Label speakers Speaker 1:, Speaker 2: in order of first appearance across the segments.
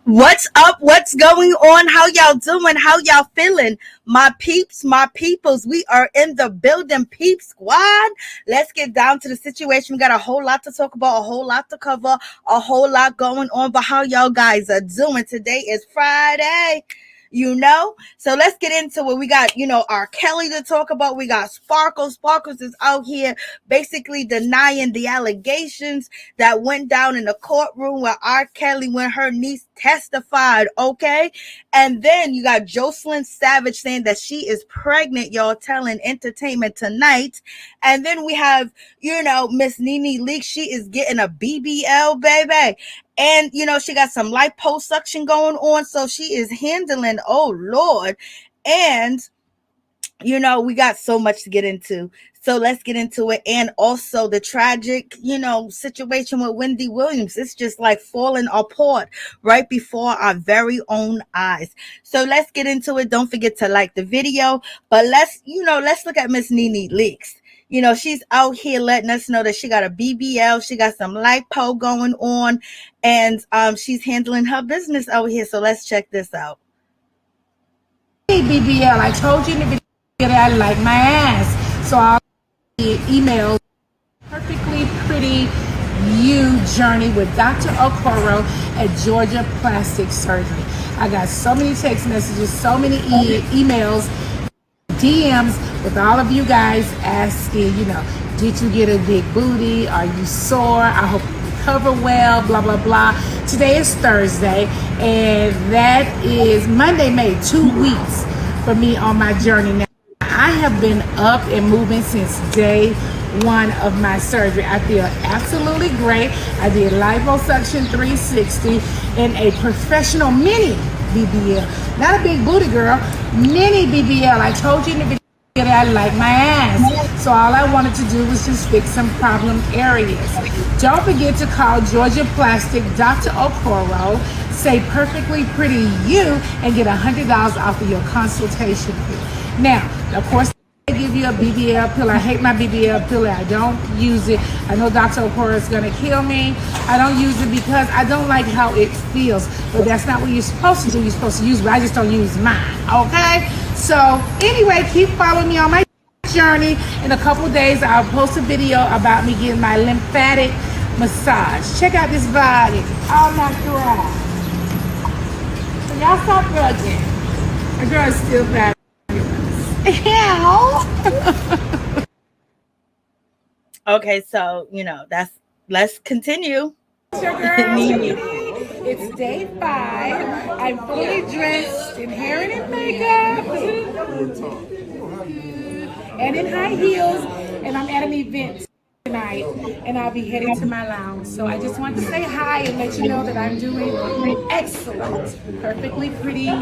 Speaker 1: What's up? What's going on? How y'all doing? How y'all feeling? My peeps, my peoples, we are in the building, peep squad. Let's get down to the situation. We got a whole lot to talk about, a whole lot to cover, a whole lot going on. But how y'all guys are doing? Today is Friday. So let's get into it. We got, R. Kelly to talk about. We got Sparkles. Sparkles is out here basically denying the allegations that went down in the courtroom where R. Kelly, when her niece testified, okay? And then you got Joselyn Savage saying that she is pregnant, y'all, telling Entertainment Tonight. And then we have, Miss Nene Leakes. She is getting a BBL, baby. And, she got some liposuction going on. So she is handling, oh, Lord. And, we got so much to get into. So let's get into it. And also the tragic, situation with Wendy Williams. It's just like falling apart right before our very own eyes. So let's get into it. Don't forget to like the video. But let's look at Miss Nene Leakes. She's out here letting us know that she got a BBL. She got some lipo going on. And she's handling her business out here. So let's check this out.
Speaker 2: Hey, BBL, I told you in the video that I like my ass. So I'll email Perfectly Pretty You Journey with Dr. Okoro at Georgia Plastic Surgery. I got so many text messages, so many emails, DMs with all of you guys asking, did you get a big booty? Are you sore? I hope you recover well, blah, blah, blah. Today is Thursday, and that is Monday made 2 weeks for me on my journey. Now, I have been up and moving since day one of my surgery. I feel absolutely great. I did liposuction 360 in a professional mini BBL. Not a big booty girl, mini BBL. I told you in the video that I like my ass. So all I wanted to do was just fix some problem areas. Don't forget to call Georgia Plastic, Dr. Okoro, say Perfectly Pretty You, and get $100 off of your consultation fee. Now, of course, I give you a BBL pill. I hate my BBL pill. I don't use it. I know Dr. Okoro is going to kill me. I don't use it because I don't like how it feels. But that's not what you're supposed to do. You're supposed to use it, but I just don't use mine. Okay? So anyway, keep following me on my journey. In a couple days, I'll post a video about me getting my lymphatic massage. Check out this body. All natural. So y'all stop drugging. My girl is still fabulous.
Speaker 1: Okay, so, let's continue.
Speaker 2: It's your girl. It's day 5. I'm fully dressed in hair and in makeup. And in high heels. And I'm at an event tonight. And I'll be heading to my lounge. So I just want to say hi and let you know that I'm doing excellent. Perfectly Pretty You.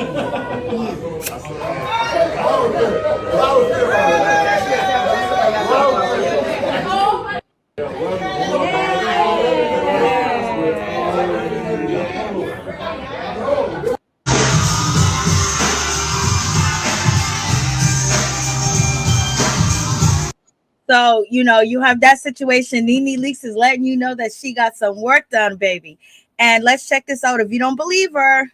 Speaker 1: So, you have that situation. Nene Leakes is letting you know that she got some work done, baby. And let's check this out if you don't believe her.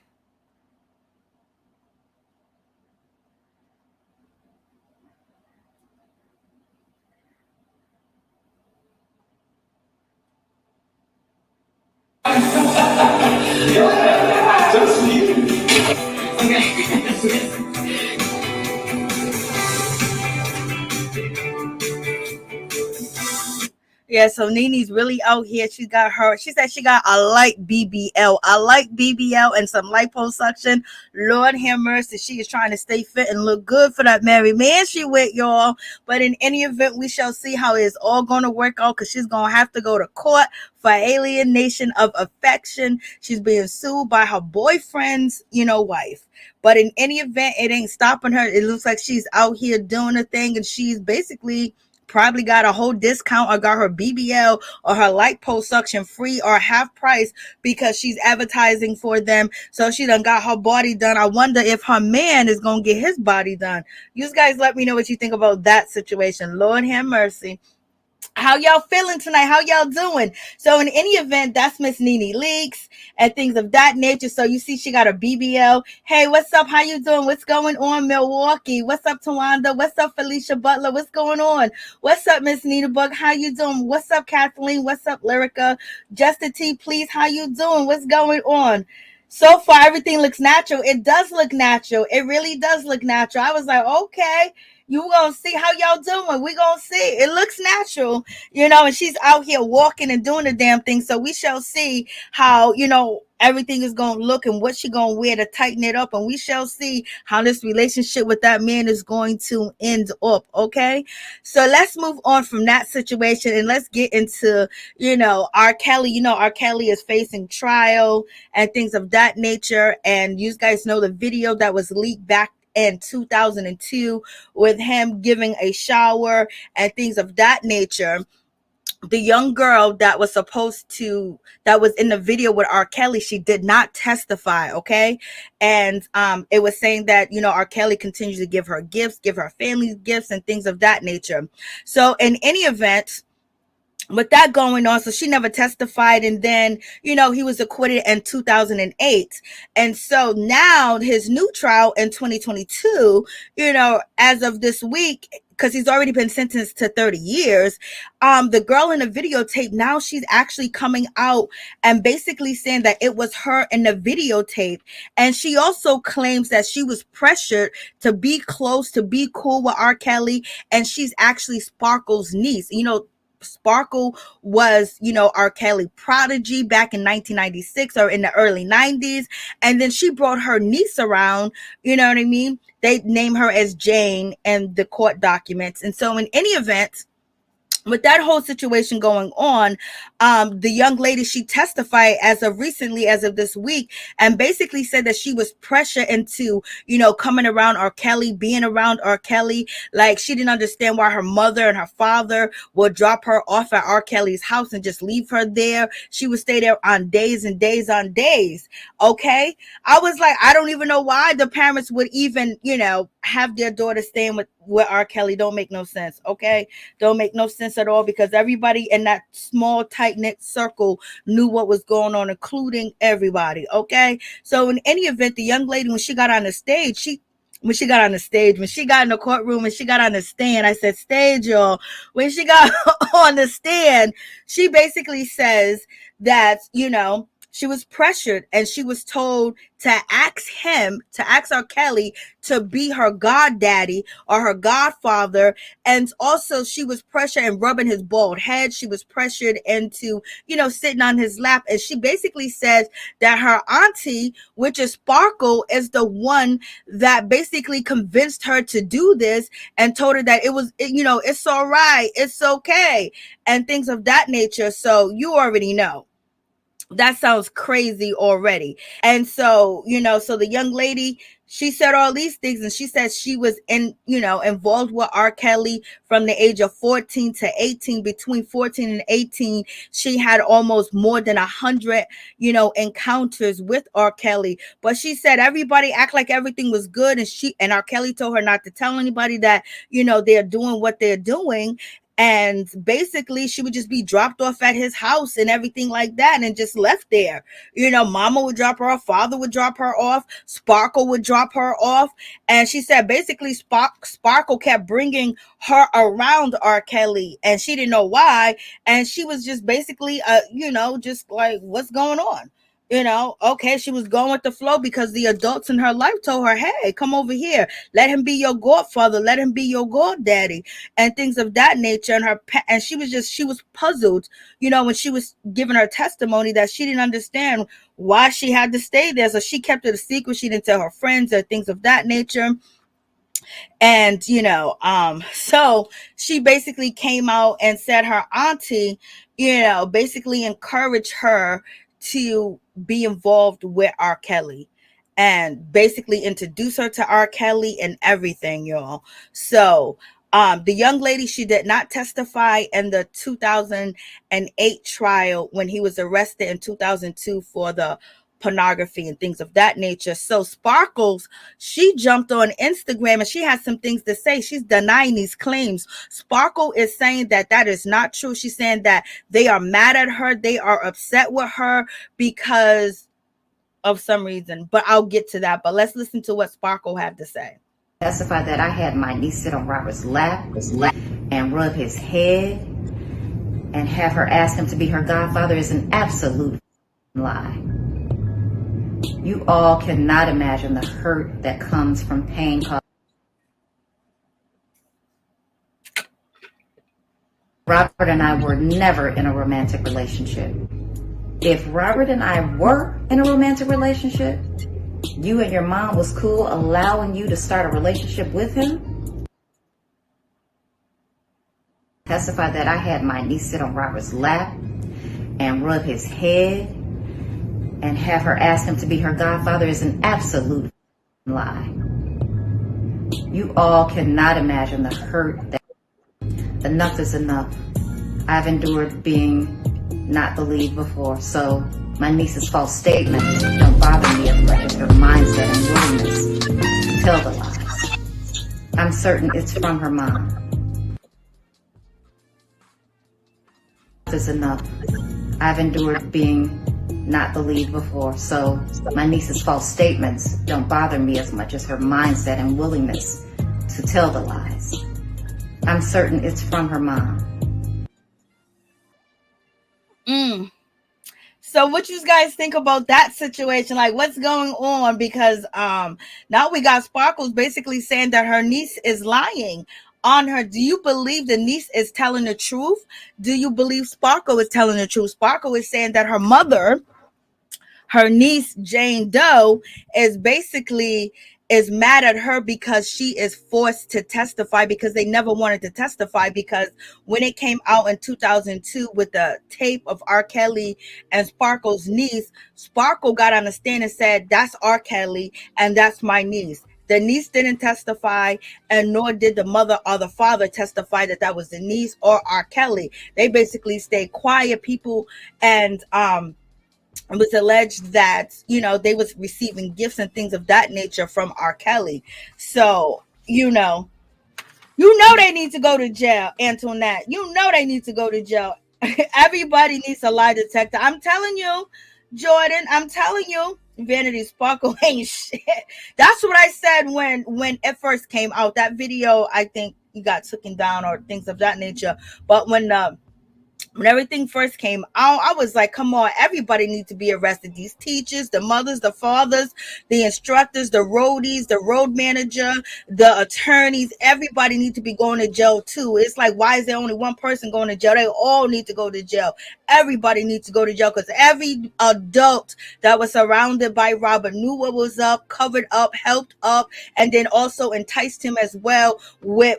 Speaker 1: Yeah, so Nene's really out here. She said she got a light BBL. A light BBL and some liposuction. Lord have mercy. She is trying to stay fit and look good for that married man she with, y'all. But in any event, we shall see how it's all going to work out because she's going to have to go to court for alienation of affection. She's being sued by her boyfriend's, wife. But in any event, it ain't stopping her. It looks like she's out here doing a thing, and she's basically probably got a whole discount or got her BBL or her liposuction free or half price because she's advertising for them. So she done got her body done. I wonder if her man is going to get his body done. You guys let me know what you think about that situation. Lord have mercy. How y'all feeling tonight? How y'all doing? So in any event, that's Miss Nene Leakes and things of that nature. So you see she got a BBL. Hey, what's up? How you doing? What's going on, Milwaukee? What's up, Tawanda? What's up, Felicia Butler? What's going on? What's up, Miss Nita Book? How you doing? What's up, Kathleen? What's up, Lyrica? Justin T, please, how you doing? What's going on? So far, everything looks natural. It does look natural. It really does look natural. I was like, okay, you gonna see how y'all doing. We gonna see. It looks natural, and she's out here walking and doing the damn thing. So we shall see how, everything is gonna look and what she gonna wear to tighten it up. And we shall see how this relationship with that man is going to end up. Okay. So let's move on from that situation and let's get into, R. Kelly. R. Kelly is facing trial and things of that nature. And you guys know the video that was leaked back in 2002 with him giving a shower and things of that nature. The young girl that was in the video with R. Kelly, she did not testify, okay? And it was saying that, R. Kelly continues to give her gifts, give her family gifts and things of that nature. So in any event, with that going on, so she never testified, and then he was acquitted in 2008, and so now his new trial in 2022, as of this week, because he's already been sentenced to 30 years, the girl in the videotape, now she's actually coming out and basically saying that it was her in the videotape, and she also claims that she was pressured to be close, to be cool with R. Kelly, and she's actually Sparkle's niece. Sparkle was, R. Kelly prodigy back in 1996 or in the early 90s. And then she brought her niece around, you know what I mean? They name her as Jane in the court documents. And so in any event, with that whole situation going on, the young lady, she testified as of this week, and basically said that she was pressured into, coming around R. Kelly, being around R. Kelly. Like, she didn't understand why her mother and her father would drop her off at R. Kelly's house and just leave her there. She would stay there on days and days on days. Okay. I was like, I don't even know why the parents would even, have their daughter staying with R. Kelly. Don't make no sense. Okay. Don't make no sense at all, because everybody in that small tight-knit circle knew what was going on, including everybody. Okay. So in any event, the young lady, when she got in the courtroom and she got on the stand, I said stage, y'all. When she got on the stand, she basically says that, she was pressured and she was told to ask R. Kelly to be her goddaddy or her godfather. And also she was pressured and rubbing his bald head. She was pressured into, sitting on his lap. And she basically says that her auntie, which is Sparkle, is the one that basically convinced her to do this and told her that it's all right, it's okay, and things of that nature. So you already know. That sounds crazy already. And so, so the young lady, she said all these things, and she said she was involved with R. Kelly from the age of 14 to 18. Between 14 and 18, she had almost more than 100, encounters with R. Kelly. But she said everybody act like everything was good, and R. Kelly told her not to tell anybody that, they're doing what they're doing. And basically she would just be dropped off at his house and everything like that, and just left there. Mama would drop her off, father would drop her off, Sparkle would drop her off. And she said basically Sparkle kept bringing her around R. Kelly, and she didn't know why. And she was just basically, just like, what's going on? Okay, she was going with the flow because the adults in her life told her, hey, come over here. Let him be your godfather. Let him be your goddaddy, and things of that nature. And she was puzzled, when she was giving her testimony, that she didn't understand why she had to stay there. So she kept it a secret. She didn't tell her friends or things of that nature. And, so she basically came out and said her auntie, basically encouraged her to be involved with R. Kelly and basically introduce her to R. Kelly and everything, y'all. So the young lady, she did not testify in the 2008 trial when he was arrested in 2002 for the pornography and things of that nature. So Sparkles, she jumped on Instagram and she has some things to say. She's denying these claims. Sparkle is saying that that is not true. She's saying that they are mad at her. They are upset with her because of some reason, but I'll get to that. But let's listen to what Sparkle had to say.
Speaker 3: Testified that I had my niece sit on Robert's lap and rub his head and have her ask him to be her godfather is an absolute lie. You all cannot imagine the hurt that comes from pain caused. Robert and I were never in a romantic relationship. If Robert and I were in a romantic relationship, you and your mom was cool allowing you to start a relationship with him? Testified that I had my niece sit on Robert's lap and rub his head and have her ask him to be her godfather is an absolute lie. You all cannot imagine the hurt that enough is enough. I've endured being not believed before, so my niece's false statements don't bother me as much as her mindset and willingness to tell the lies. I'm certain it's from her mom. Is enough. I've endured being not believed before, so my niece's false statements don't bother me as much as her mindset and willingness to tell the lies. I'm certain it's from her mom.
Speaker 1: So what you guys think about that situation? Like, what's going on? Because now we got Sparkles basically saying that her niece is lying on her. Do you believe the niece is telling the truth? Do you believe Sparkle is telling the truth? Sparkle is saying that her mother, her niece Jane Doe, is basically mad at her because she is forced to testify, because they never wanted to testify, because when it came out in 2002 with the tape of R. Kelly and Sparkle's niece, Sparkle got on the stand and said, that's R. Kelly and that's my niece. The niece didn't testify, and nor did the mother or the father testify that that was the niece or R. Kelly. They basically stayed quiet, people, and it was alleged that, you know, they was receiving gifts and things of that nature from R. Kelly. So, you know they need to go to jail, Antoinette. You know they need to go to jail. Everybody needs a lie detector. I'm telling you, Jordan, I'm telling you, Vanity Sparkle ain't shit. That's what I said when it first came out. That video, I think you got taken down or things of that nature. But when everything first came out, I was like, come on, everybody needs to be arrested. These teachers, the mothers, the fathers, the instructors, the roadies, the road manager, the attorneys, everybody needs to be going to jail too. It's like, why is there only one person going to jail? They all need to go to jail. Everybody needs to go to jail, because every adult that was surrounded by Robert knew what was up, covered up, helped up, and then also enticed him as well with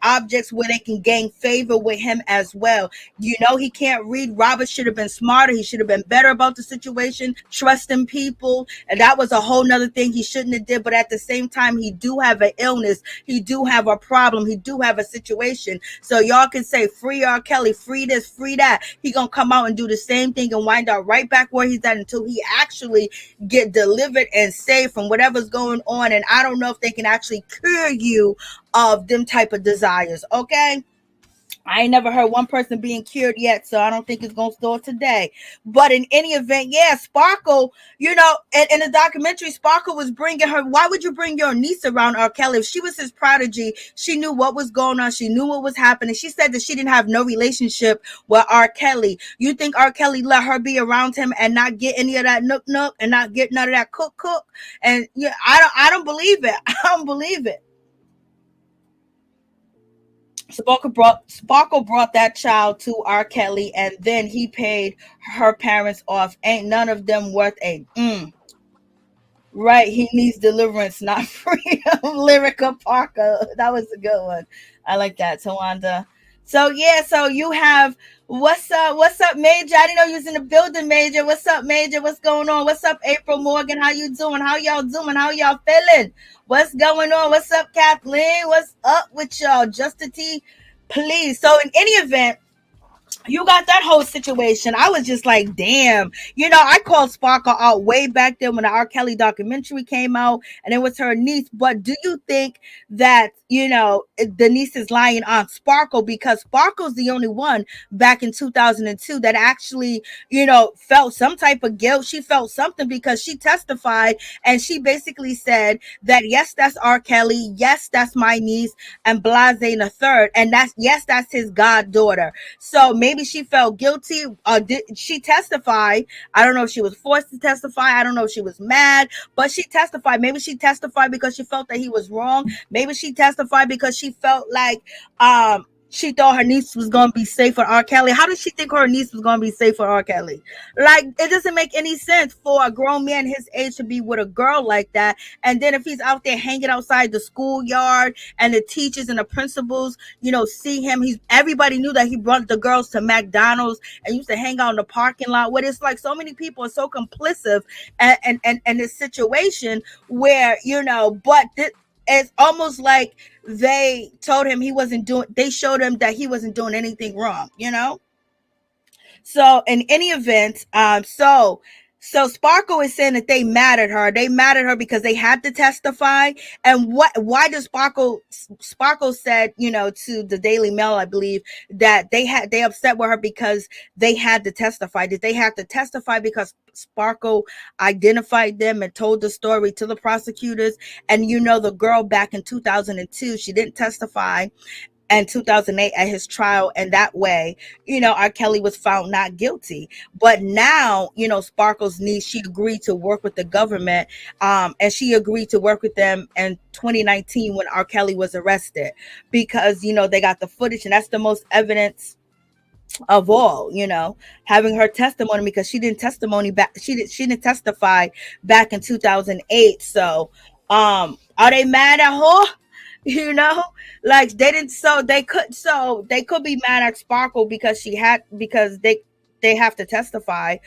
Speaker 1: objects where they can gain favor with him as well. You know, he can't read. Robert should have been smarter. He should have been better about the situation, trusting people. And that was a whole nother thing he shouldn't have did. But at the same time, he do have an illness. He do have a problem. He do have a situation. So y'all can say, free R. Kelly, free this, free that. He gonna come out and do the same thing and wind up right back where he's at until he actually get delivered and saved from whatever's going on. And I don't know if they can actually cure you of them type of desires. Okay. I ain't never heard one person being cured yet, so I don't think it's going to start today. But in any event, yeah, Sparkle, you know, in the documentary, Sparkle was bringing her. Why would you bring your niece around R. Kelly? If she was his prodigy, she knew what was going on. She knew what was happening. She said that she didn't have no relationship with R. Kelly. You think R. Kelly let her be around him and not get any of that nook and not get none of that cook? And yeah, I don't believe it. I don't believe it. Sparkle brought that child to R. Kelly, and then he paid her parents off. Ain't none of them worth a right. He needs deliverance, not freedom. Lyrica Parker. That was a good one. I like that, Tawanda. So yeah, so you have what's up, Major? I didn't know you was in the building, Major. What's up, Major? What's going on? What's up, April Morgan? How you doing? How y'all doing? How y'all feeling? What's going on? What's up, Kathleen? What's up with y'all? Just a T, please. So in any event, you got that whole situation. I was just like, damn. I called Sparkle out way back then when the R. Kelly documentary came out, and it was her niece. But do you think that, the niece is lying on Sparkle? Because Sparkle's the only one back in 2002 that actually, felt some type of guilt. She felt something because she testified, and she basically said that, yes, that's R. Kelly. Yes, that's my niece, and Blase the third. And that's his goddaughter. So maybe she felt guilty. Did she testify? I don't know if she was forced to testify. I don't know if she was mad, but she testified. Maybe she testified because she felt that he was wrong. Maybe she testified because she felt like she thought her niece was going to be safe for R. Kelly. How did she think her niece was going to be safe for R. Kelly? Like, it doesn't make any sense for a grown man his age to be with a girl like that. And then if he's out there hanging outside the schoolyard and the teachers and the principals, see him, everybody knew that he brought the girls to McDonald's and used to hang out in the parking lot. Where it's like so many people are so complicit and this situation where, but it's almost like they told him they showed him that he wasn't doing anything wrong, So in any event, so Sparkle is saying that they mad at her. They mad at her because they had to testify. And why does Sparkle said, to the Daily Mail, I believe, that they upset with her because they had to testify. Did they have to testify because Sparkle identified them and told the story to the prosecutors? And the girl back in 2002, she didn't testify. And 2008 at his trial, and that way, R. Kelly was found not guilty. But now, Sparkle's niece, she agreed to work with the government, and she agreed to work with them in 2019 when R. Kelly was arrested, because they got the footage, and that's the most evidence of all, having her testimony, because she didn't testify back in 2008. So, are they mad at her? Like they didn't, so they could be mad at Sparkle because they have to testify,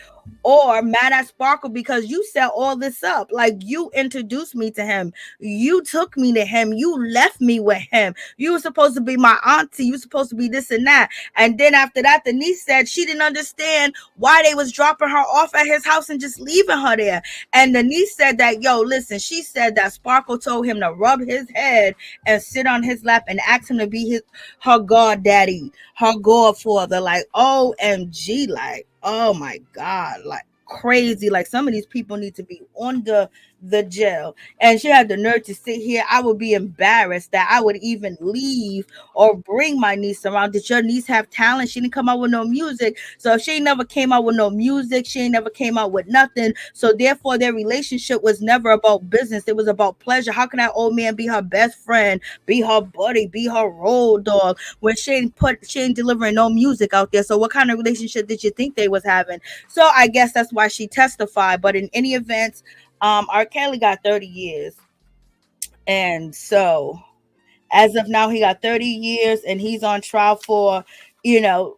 Speaker 1: or mad at Sparkle because you set all this up. Like, you introduced me to him, you took me to him, you left me with him, you were supposed to be my auntie, you were supposed to be this and that. And then after that, the niece said she didn't understand why they was dropping her off at his house and just leaving her there. And the niece said that, she said that Sparkle told him to rub his head and sit on his lap and ask him to be her goddaddy, her godfather. Like, OMG, like, oh my God, like crazy. Like, some of these people need to be on the jail. And she had the nerve to sit here. I would be embarrassed that I would even leave or bring my niece around. Did your niece have talent? She didn't come out with no music. So if she never came out with no music, she never came out with nothing. So therefore their relationship was never about business. It was about pleasure. How can that old man be her best friend, be her buddy, be her road dog when she ain't delivering no music out there? So what kind of relationship did you think they was having? So I guess that's why she testified. But in any event, R. Kelly got 30 years. And so as of now, he got 30 years and he's on trial for, the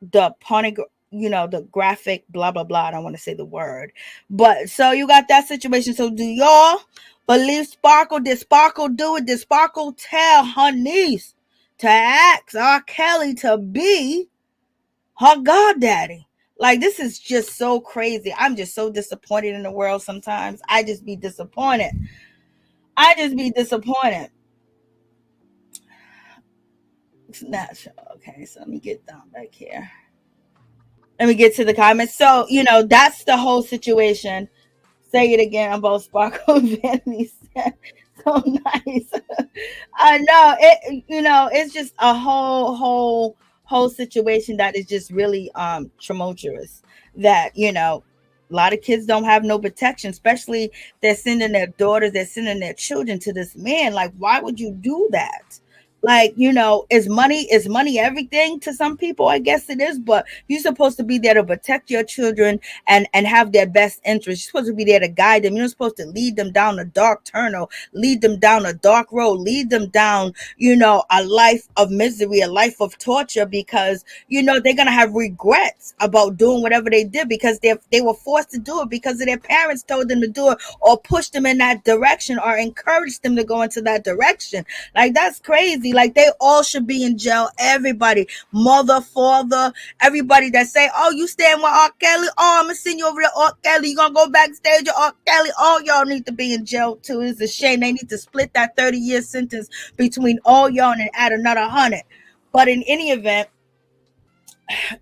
Speaker 1: the graphic, blah, blah, blah. I don't want to say the word. But so you got that situation. So do y'all believe Sparkle? Did Sparkle do it? Did Sparkle tell her niece to ask R. Kelly to be her goddaddy? Like, this is just so crazy. I'm just so disappointed in the world sometimes. I just be disappointed. Snapshot. Okay, so let me get down back here. Let me get to the comments. So, that's the whole situation. Say it again about Sparkle and Vanity. So nice. I know it, it's just a whole situation that is just really tumultuous. That a lot of kids don't have no protection, especially they're sending their daughters, they're sending their children to this man. Like, why would you do that? Like, is money everything to some people? I guess it is, but you're supposed to be there to protect your children and have their best interest. You're supposed to be there to guide them. You're not supposed to lead them down a dark tunnel, lead them down a dark road, lead them down, a life of misery, a life of torture, because, they're going to have regrets about doing whatever they did because they were forced to do it because of their parents told them to do it or pushed them in that direction or encouraged them to go into that direction. Like, that's crazy. Wendy. Like, they all should be in jail. Everybody, mother, father, everybody that say, oh, you staying with R. Kelly? Oh, I'm gonna send you over to R. Kelly. You gonna go backstage with R. Kelly? All y'all need to be in jail too. It's a shame. They need to split that 30-year sentence between all y'all and add another 100. But in any event,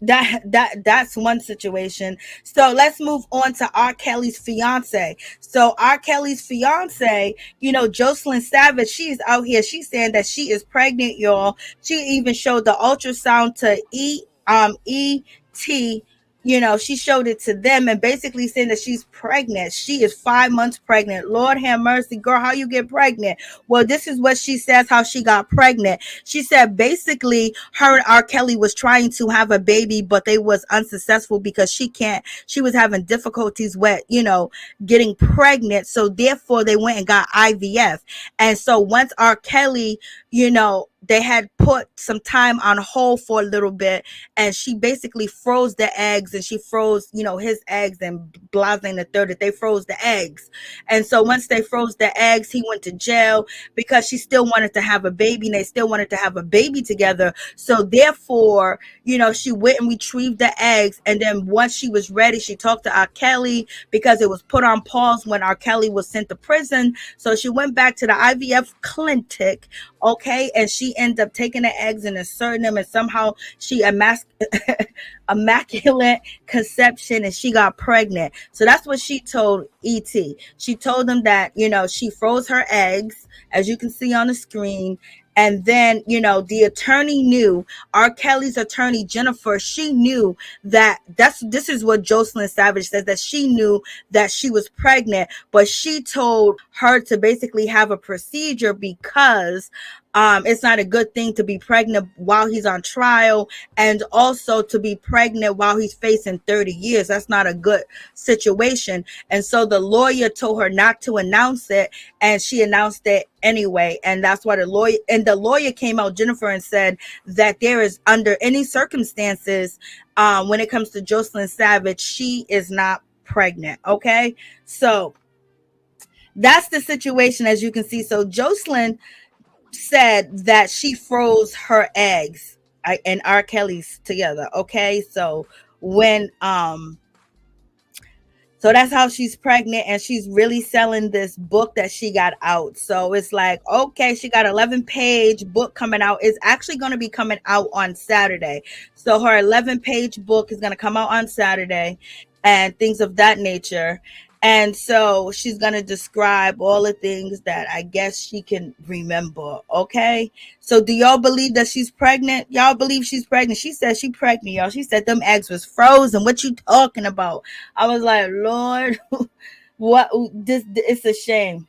Speaker 1: that's one situation. So let's move on to R. Kelly's fiance. So R. Kelly's fiance, Joselyn Savage, she's out here. She's saying that she is pregnant, y'all. She even showed the ultrasound to ET. She showed it to them and basically saying that she's pregnant. She is 5 months pregnant. Lord have mercy, girl. How you get pregnant? Well, this is what she says, how she got pregnant. She said basically her and R. Kelly was trying to have a baby, but they was unsuccessful because she was having difficulties with, getting pregnant. So therefore they went and got IVF. And so once R. Kelly, they had put some time on hold for a little bit, and she basically froze the eggs, and she froze, his eggs, and Blase the third, that they froze the eggs. And so once they froze the eggs, he went to jail because she still wanted to have a baby, and they still wanted to have a baby together. So therefore, she went and retrieved the eggs, and then once she was ready, she talked to R. Kelly because it was put on pause when R. Kelly was sent to prison. So she went back to the IVF clinic, okay, and she ended up taking the eggs and inserting them, and somehow she immaculate conception, and she got pregnant. So that's what she told ET. She told them that, she froze her eggs, as you can see on the screen. And then, the attorney knew, R. Kelly's attorney, Jennifer, she knew that this is what Joselyn Savage says, that she knew that she was pregnant, but she told her to basically have a procedure because it's not a good thing to be pregnant while he's on trial, and also to be pregnant while he's facing 30 years. That's not a good situation. And so the lawyer told her not to announce it, and she announced it anyway. And that's why the lawyer came out, Jennifer, and said that there is, under any circumstances, when it comes to Joselyn Savage, she is not pregnant. Okay, so that's the situation, as you can see. So Joselyn said that she froze her eggs and R. Kelly's together. Okay, so when so that's how she's pregnant, and she's really selling this book that she got out. So it's like, okay, she got 11-page book coming out. It's actually going to be coming out on Saturday. So her 11-page book is going to come out on Saturday and things of that nature. And so she's going to describe all the things that I guess she can remember. Okay. So do y'all believe that she's pregnant? Y'all believe she's pregnant? She said she's pregnant, y'all. She said them eggs was frozen. What you talking about? I was like, Lord, it's a shame.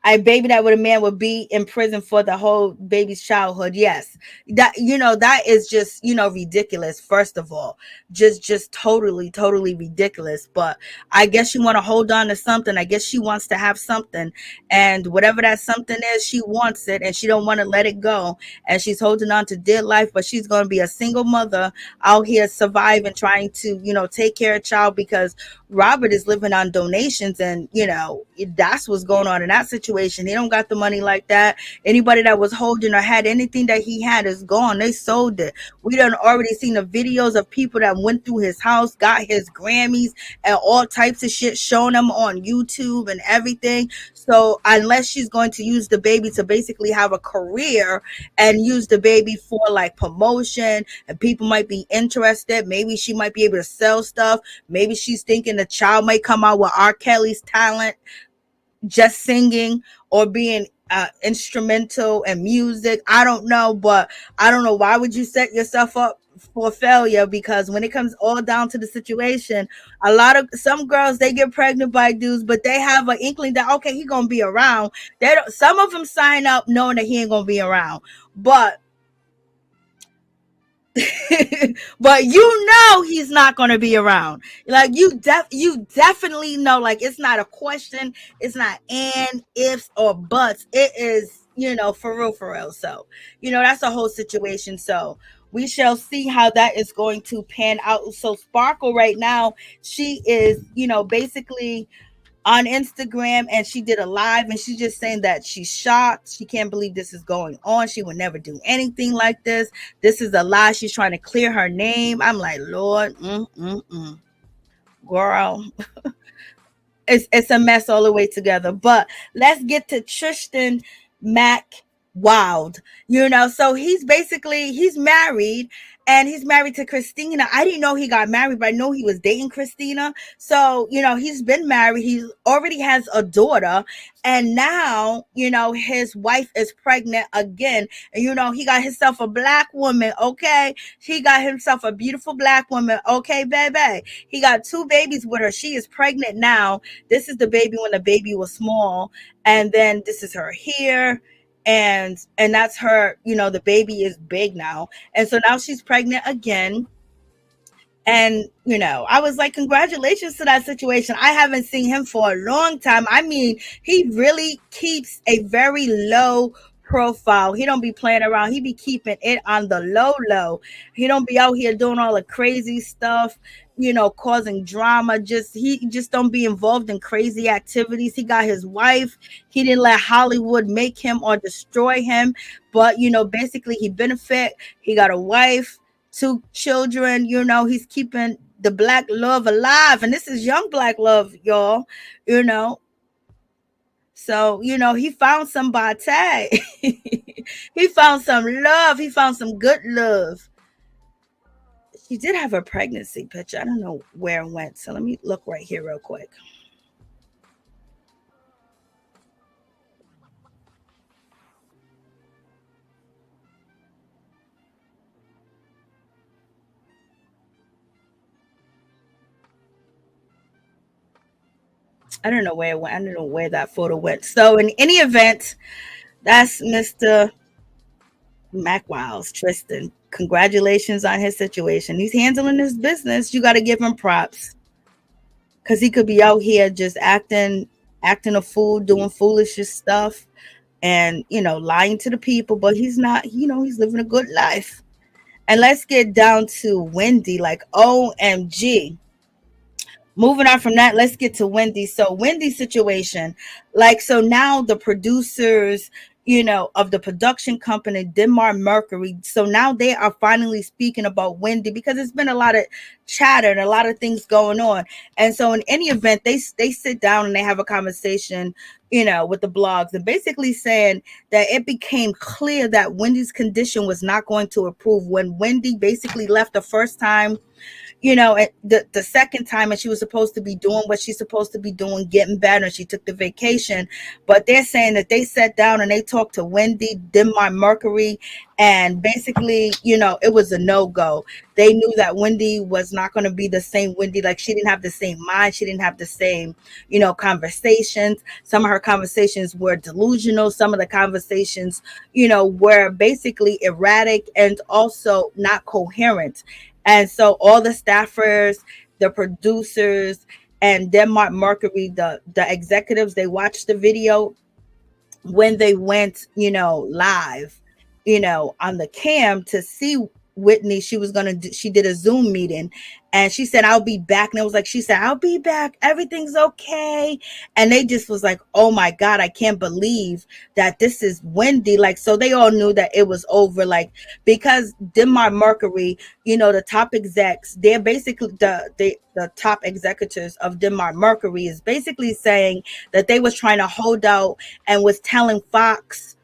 Speaker 1: A baby that a man would be in prison for the whole baby's childhood. Yes, that is just ridiculous. First of all, just totally ridiculous. But I guess she want to hold on to something. I guess she wants to have something, and whatever that something is, she wants it, and she don't want to let it go. And she's holding on to dear life, but she's going to be a single mother out here surviving, trying to take care of child, because Robert is living on donations, and that's what's going on in that situation. He don't got the money like that. Anybody that was holding or had anything that he had is gone. They sold it. We done already seen the videos of people that went through his house, got his Grammys and all types of shit, showing them on YouTube and everything. So unless she's going to use the baby to basically have a career and use the baby for like promotion, and people might be interested, maybe she might be able to sell stuff. Maybe she's thinking the child might come out with R. Kelly's talent, just singing or being instrumental and music. I don't know, but I don't know, why would you set yourself up for failure? Because when it comes all down to the situation, some girls, they get pregnant by dudes, but they have an inkling that, okay, he gonna be around. Some of them sign up knowing that he ain't gonna be around, but but he's not going to be around. Like you definitely know, like it's not a question, it's not and ifs or buts, it is for real. So that's a whole situation. So we shall see how that is going to pan out. So Sparkle right now, she is basically on Instagram, and she did a live, and she's just saying that she's shocked. She can't believe this is going on. She would never do anything like this. This is a lie. She's trying to clear her name. I'm like, Lord, girl, it's a mess all the way together. But let's get to Tristan Mack Wilds. So he's married, and he's married to Christina. I didn't know he got married, but I know he was dating Christina. So, he's been married. He already has a daughter, and now, his wife is pregnant again. And, he got himself a black woman. Okay. He got himself a beautiful black woman. Okay, baby. He got 2 babies with her. She is pregnant now. This is the baby when the baby was small. And then this is her here. And that's her, the baby is big now. And so now she's pregnant again. And, I was like, congratulations to that situation. I haven't seen him for a long time. I mean, he really keeps a very low profile. He don't be playing around. He be keeping it on the low. He don't be out here doing all the crazy stuff, causing drama. He just don't be involved in crazy activities. He got his wife. He didn't let Hollywood make him or destroy him. But, basically he benefit. He got a wife, 2 children. He's keeping the black love alive. And this is young black love, y'all, So, he found somebody. He found some love. He found some good love. She did have a pregnancy picture. I don't know where it went. So let me look right here real quick. I don't know where it went. I don't know where that photo went. So in any event, that's Mr. Mack Wilds, Tristan. Congratulations on his situation. He's handling his business. You got to give him props, because he could be out here just acting a fool, doing foolish stuff, and lying to the people. But he's not. He's living a good life. And let's get down to Wendy. Like, OMG. Moving on from that, let's get to Wendy. So Wendy's situation, so now the producers, of the production company, Denmark Mercury. So now they are finally speaking about Wendy, because it's been a lot of chatter and a lot of things going on. And so in any event, they sit down and they have a conversation, with the blogs, and basically saying that it became clear that Wendy's condition was not going to improve when Wendy basically left the first time. The second time, and she was supposed to be doing what she's supposed to be doing, getting better. She took the vacation, but they're saying that they sat down and they talked to Wendy, Denmark Mercury, and basically, it was a no-go. They knew that Wendy was not going to be the same Wendy. Like, she didn't have the same mind. She didn't have the same, conversations. Some of her conversations were delusional. Some of the conversations, were basically erratic and also not coherent. And so all the staffers, the producers, and Denmark Mercury, the executives, they watched the video when they went, live, on the cam to see Whitney. She did a Zoom meeting, and she said, I'll be back. And it was like, she said, I'll be back. Everything's okay. And they just was like, oh my God, I can't believe that this is Wendy. Like, so they all knew that it was over. Like, because Denmark Mercury, the top execs, they're basically the top executives of Denmark Mercury is basically saying that they was trying to hold out and was telling Fox,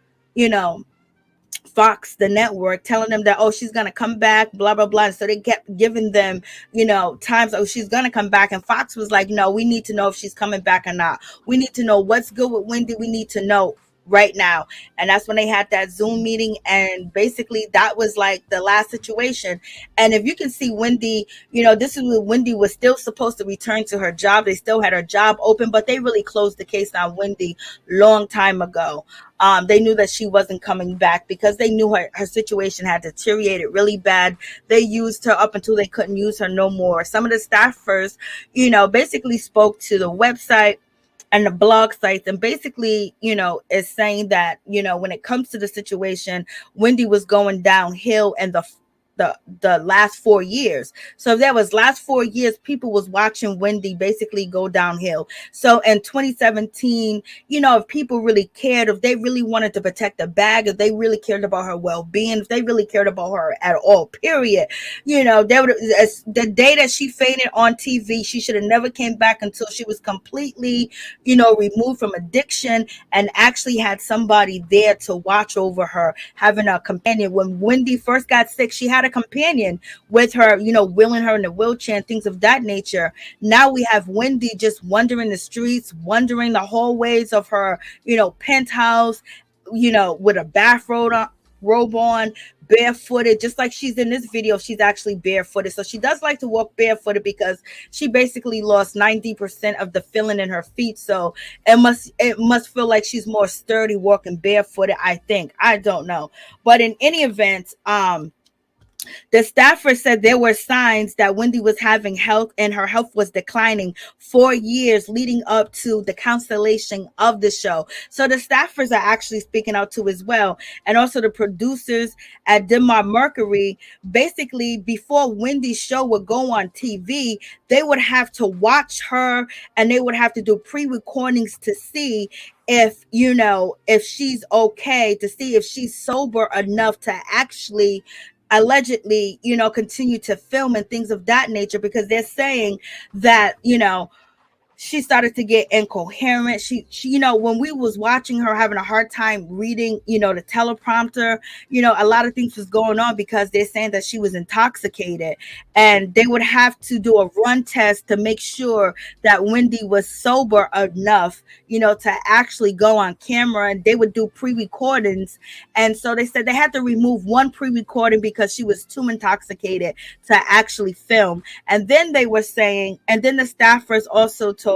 Speaker 1: Fox, the network, telling them that, she's going to come back, blah, blah, blah. And so they kept giving them, times, she's going to come back. And Fox was like, no, we need to know if she's coming back or not. We need to know what's good with Wendy. We need to know right now. And that's when they had that Zoom meeting. And basically that was like the last situation. And if you can see Wendy, this is when Wendy was still supposed to return to her job. They still had her job open, but they really closed the case on Wendy long time ago. They knew that she wasn't coming back because they knew her situation had deteriorated really bad. They used her up until they couldn't use her no more. Some of the staffers, basically spoke to the website and the blog sites, and basically, is saying that, when it comes to the situation, Wendy was going downhill, and the last 4 years. So that was last 4 years, people was watching Wendy basically go downhill. So in 2017, if people really cared, if they really wanted to protect the bag, if they really cared about her well-being, if they really cared about her at all, period, they would, the day that she fainted on TV, she should have never came back until she was completely, removed from addiction and actually had somebody there to watch over her, having a companion. When Wendy first got sick, she had a companion with her, wheeling her in a wheelchair and things of that nature. Now we have Wendy just wandering the streets, wandering the hallways of her, penthouse, with a robe on, barefooted, just like she's in this video. She's actually barefooted. So she does like to walk barefooted because she basically lost 90% of the feeling in her feet. So it must feel like she's more sturdy walking barefooted, I think. I don't know. But in any event, the staffer said there were signs that Wendy was having health and her health was declining 4 years leading up to the cancellation of the show. So the staffers are actually speaking out too as well. And also the producers at Denmark Mercury, basically before Wendy's show would go on TV, they would have to watch her and they would have to do pre-recordings to see if she's okay, to see if she's sober enough to actually allegedly, continue to film and things of that nature, because they're saying that, she started to get incoherent. She, when we was watching her having a hard time reading, the teleprompter, a lot of things was going on because they're saying that she was intoxicated, and they would have to do a run test to make sure that Wendy was sober enough, to actually go on camera, and they would do pre-recordings. And so they said they had to remove one pre-recording because she was too intoxicated to actually film. And then they were saying, and then the staffers also told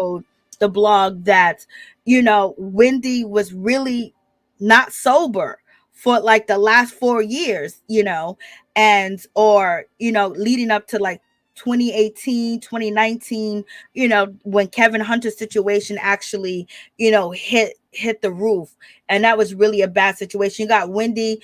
Speaker 1: the blog that, Wendy was really not sober for like the last 4 years, and, or, leading up to like 2018, 2019, when Kevin Hunter's situation actually, hit the roof. And that was really a bad situation. You got Wendy,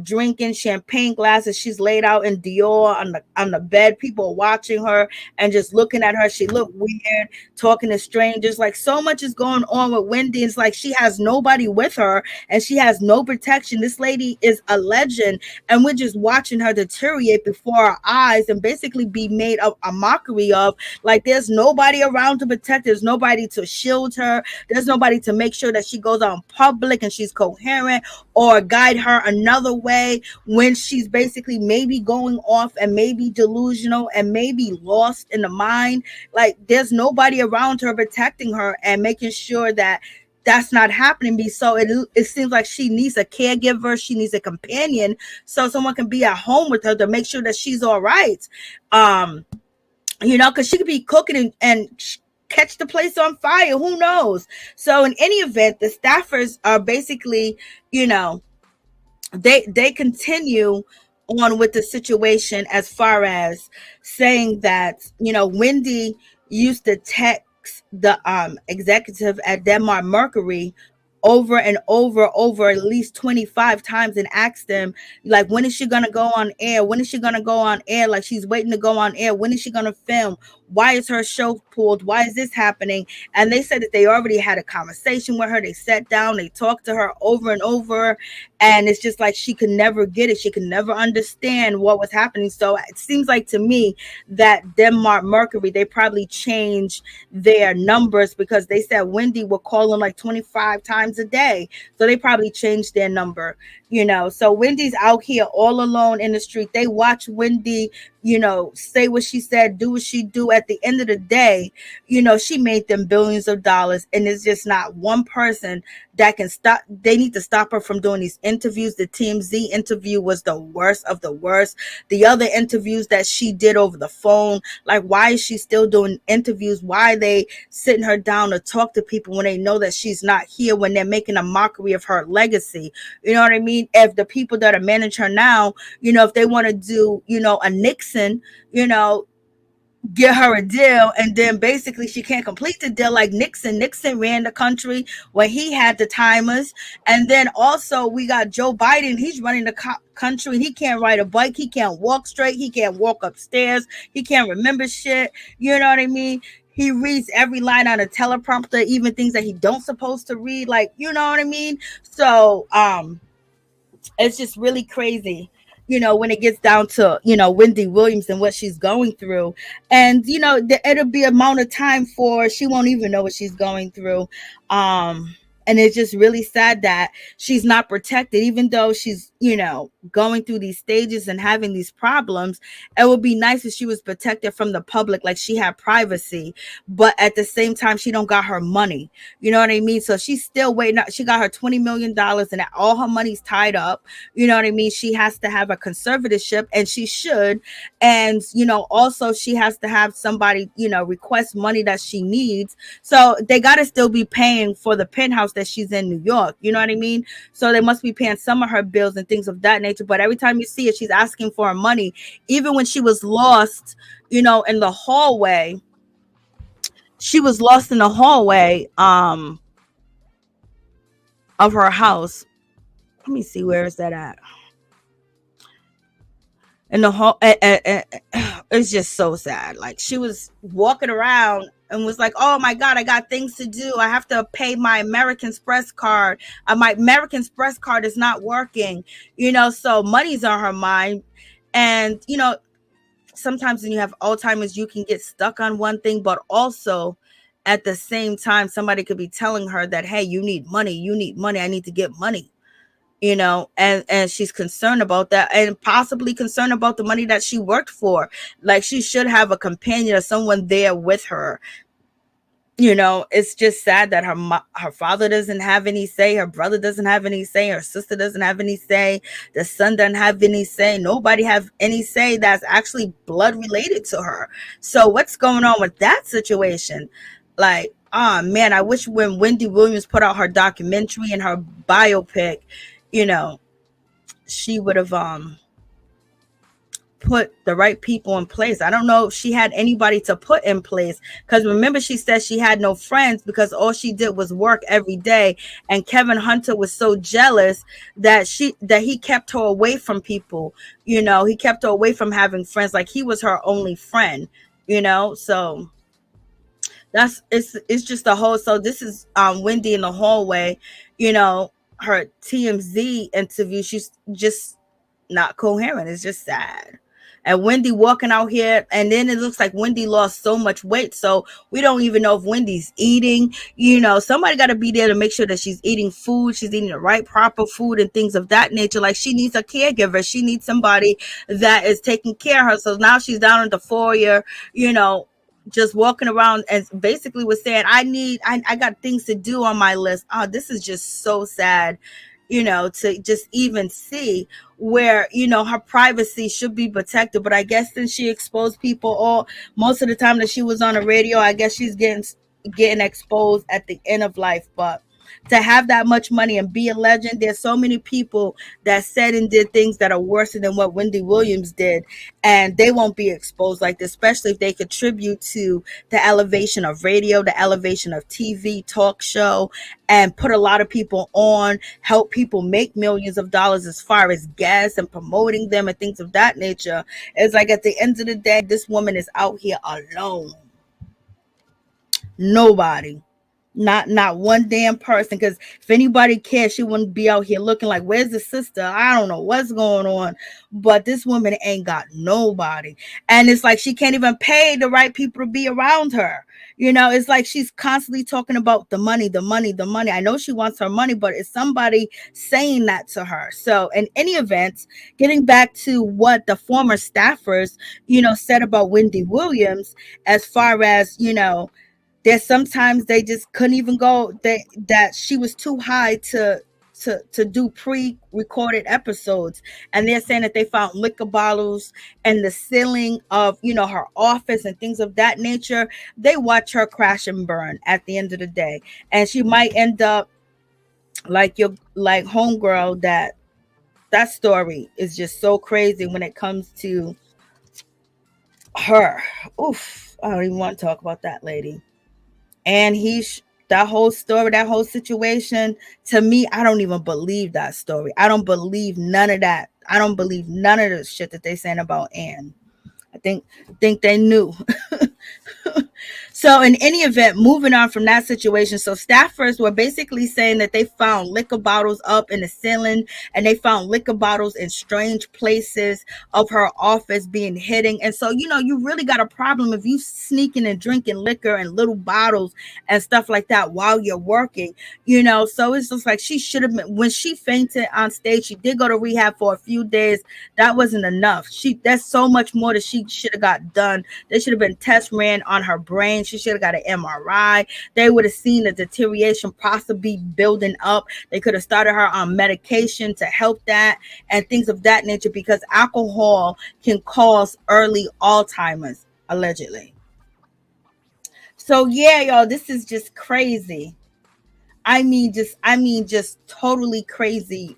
Speaker 1: drinking champagne glasses. She's laid out in Dior on the bed. People are watching her and just looking at her. She looked weird, talking to strangers. Like, so much is going on with Wendy. It's like she has nobody with her and she has no protection. This lady is a legend, and we're just watching her deteriorate before our eyes and basically be made a mockery of. Like, there's nobody around to protect. There's nobody to shield her. There's nobody to make sure that she goes out in public and she's coherent, or guide her another way when she's basically maybe going off and maybe delusional and maybe lost in the mind. Like, there's nobody around her protecting her and making sure that that's not happening. So it seems like she needs a caregiver. She needs a companion, so someone can be at home with her to make sure that she's all right. Because she could be cooking and catch the place on fire. Who knows? So in any event, the staffers are basically, they continue on with the situation as far as saying that, Wendy used to text the executive at Denmark Mercury over and over at least 25 times and asked them, like, when is she gonna go on air? When is she gonna go on air? Like, she's waiting to go on air. When is she gonna film? Why is her show pulled? Why is this happening? And they said that they already had a conversation with her. They sat down, they talked to her over and over, and it's just like she could never get it. She could never understand what was happening. So it seems like to me that Denmark Mercury, they probably changed their numbers, because they said Wendy would call them like 25 times a day. So they probably changed their number, So Wendy's out here all alone in the street. They watch Wendy, say what she said, do what she do. At the end of the day, she made them billions of dollars, and it's just not one person that can stop. They need to stop her from doing these interviews. The TMZ interview was the worst of the worst. The other interviews that she did over the phone, like, why is she still doing interviews? Why are they sitting her down to talk to people when they know that she's not here, when they're making a mockery of her legacy? You know what I mean? If the people that are managing her now, if they want to do, a Nixon, get her a deal, and then basically she can't complete the deal like Nixon. Nixon ran the country when he had the timers, and then also we got Joe Biden. He's running the country. He can't ride a bike. He can't walk straight. He can't walk upstairs. He can't remember shit. You know what I mean? He reads every line on a teleprompter, even things that he don't supposed to read. Like, you know what I mean? So, it's just really crazy, when it gets down to, Wendy Williams and what she's going through. And, it'll be a amount of time for she won't even know what she's going through. And it's just really sad that she's not protected, even though she's, going through these stages and having these problems. It would be nice if she was protected from the public, like she had privacy, but at the same time, she don't got her money. You know what I mean? So she's still waiting. She got her $20 million and all her money's tied up. You know what I mean? She has to have a conservatorship, and she should. And, also she has to have somebody, request money that she needs. So they got to still be paying for the penthouse that she's in New York. You know what I mean? So they must be paying some of her bills and things of that nature. But every time you see it, she's asking for her money. Even when she was lost, in the hallway, of her house. Let me see, where is that at? In the hall. It's just so sad. Like, she was walking around and was like, oh my God, I got things to do. I have to pay my American Express card. My American Express card is not working, so money's on her mind. And, sometimes when you have Alzheimer's, you can get stuck on one thing, but also at the same time, somebody could be telling her that, hey, you need money. I need to get money. And she's concerned about that, and possibly concerned about the money that she worked for. Like, she should have a companion or someone there with her. It's just sad that her father doesn't have any say, her brother doesn't have any say, her sister doesn't have any say, the son doesn't have any say, nobody have any say that's actually blood related to her. So what's going on with that situation? Like, oh man, I wish when Wendy Williams put out her documentary and her biopic, she would have put the right people in place. I don't know if she had anybody to put in place, because remember, she said she had no friends because all she did was work every day, and Kevin Hunter was so jealous that he kept her away from people. He kept her away from having friends. Like, he was her only friend. So it's just a whole. So this is Wendy in the hallway. Her TMZ interview, she's just not coherent. It's just sad. And Wendy walking out here, and then it looks like Wendy lost so much weight, so we don't even know if Wendy's eating. Somebody got to be there to make sure that she's eating food, she's eating the right proper food and things of that nature. Like, she needs a caregiver, she needs somebody that is taking care of her. So now she's down in the foyer, just walking around and basically was saying, I got things to do on my list. Oh, this is just so sad, to just even see where, her privacy should be protected. But I guess since she exposed people most of the time that she was on the radio, I guess she's getting exposed at the end of life. But to have that much money and be a legend, there's so many people that said and did things that are worse than what Wendy Williams did, and they won't be exposed like this, especially if they contribute to the elevation of radio, the elevation of TV, talk show, and put a lot of people on, help people make millions of dollars as far as guests and promoting them and things of that nature. It's like, at the end of the day, this woman is out here alone. Nobody. Not one damn person. Because if anybody cared, she wouldn't be out here looking like, where's the sister? I don't know what's going on. But this woman ain't got nobody. And it's like she can't even pay the right people to be around her. It's like she's constantly talking about the money, the money, the money. I know she wants her money, but it's somebody saying that to her. So in any event, getting back to what the former staffers, said about Wendy Williams, as far as, there's sometimes they just couldn't even go, that she was too high to do pre-recorded episodes. And they're saying that they found liquor bottles and the ceiling of, her office and things of that nature. They watch her crash and burn at the end of the day. And she might end up like homegirl. That story is just so crazy when it comes to her. Oof, I don't even want to talk about that lady. And that whole story, that whole situation, to me, I don't even believe that story. I don't believe none of that. I don't believe none of the shit that they saying about Ann. I think they knew. So in any event, moving on from that situation, so staffers were basically saying that they found liquor bottles up in the ceiling, and they found liquor bottles in strange places of her office being hidden. And so, you really got a problem if you sneaking and drinking liquor in little bottles and stuff like that while you're working, So it's just like she should have been, when she fainted on stage, she did go to rehab for a few days. That wasn't enough. That's so much more that she should have got done. There should have been tests ran on her brain. She should have got an MRI. They would have seen the deterioration possibly building up. They could have started her on medication to help that and things of that nature, because alcohol can cause early Alzheimer's, allegedly. So yeah, y'all, this is just crazy. I mean, just totally crazy,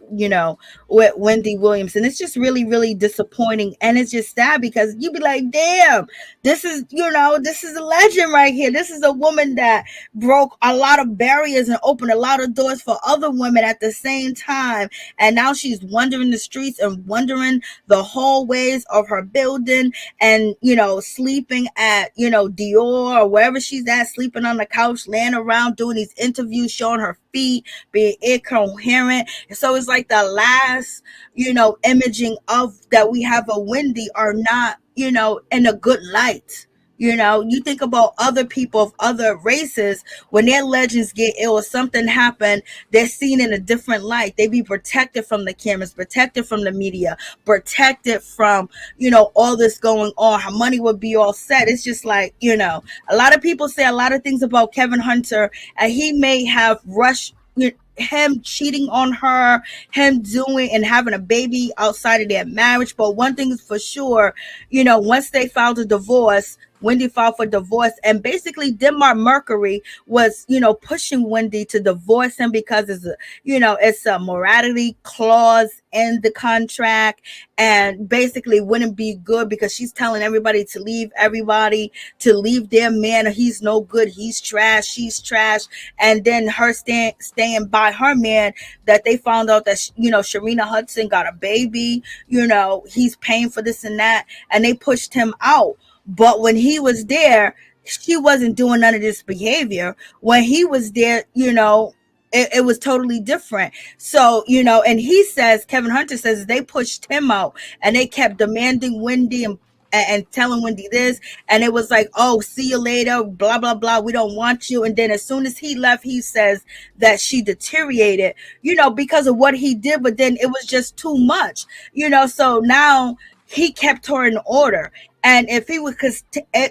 Speaker 1: with Wendy Williams. And it's just really, really disappointing. And it's just sad because you be like, damn, this is a legend right here. This is a woman that broke a lot of barriers and opened a lot of doors for other women at the same time. And now she's wandering the streets and wandering the hallways of her building and, sleeping at, Dior or wherever she's at, sleeping on the couch, laying around, doing these interviews, showing her feet, being incoherent. And so it's like the last, imaging of that we have of Wendy are not, in a good light. You think about other people of other races, when their legends get ill or something happen, they're seen in a different light. They be protected from the cameras, protected from the media, protected from, all this going on. Her money would be all set. It's just like, a lot of people say a lot of things about Kevin Hunter, and he may have rushed him cheating on her, him doing and having a baby outside of their marriage. But one thing is for sure, once they filed a divorce, Wendy filed for divorce, and basically Denmark Mercury was, pushing Wendy to divorce him because it's a morality clause in the contract, and basically wouldn't be good because she's telling everybody to leave their man. He's no good. He's trash. She's trash. And then her staying by her man, that they found out that, Sharina Hudson got a baby, he's paying for this and that, and they pushed him out. But when he was there, she wasn't doing none of this behavior. When he was there, it was totally different. So, and Kevin Hunter says they pushed him out and they kept demanding Wendy and telling Wendy this. And it was like, oh, see you later, blah, blah, blah. We don't want you. And then as soon as he left, he says that she deteriorated, because of what he did. But then it was just too much, so now he kept her in order. And if he would,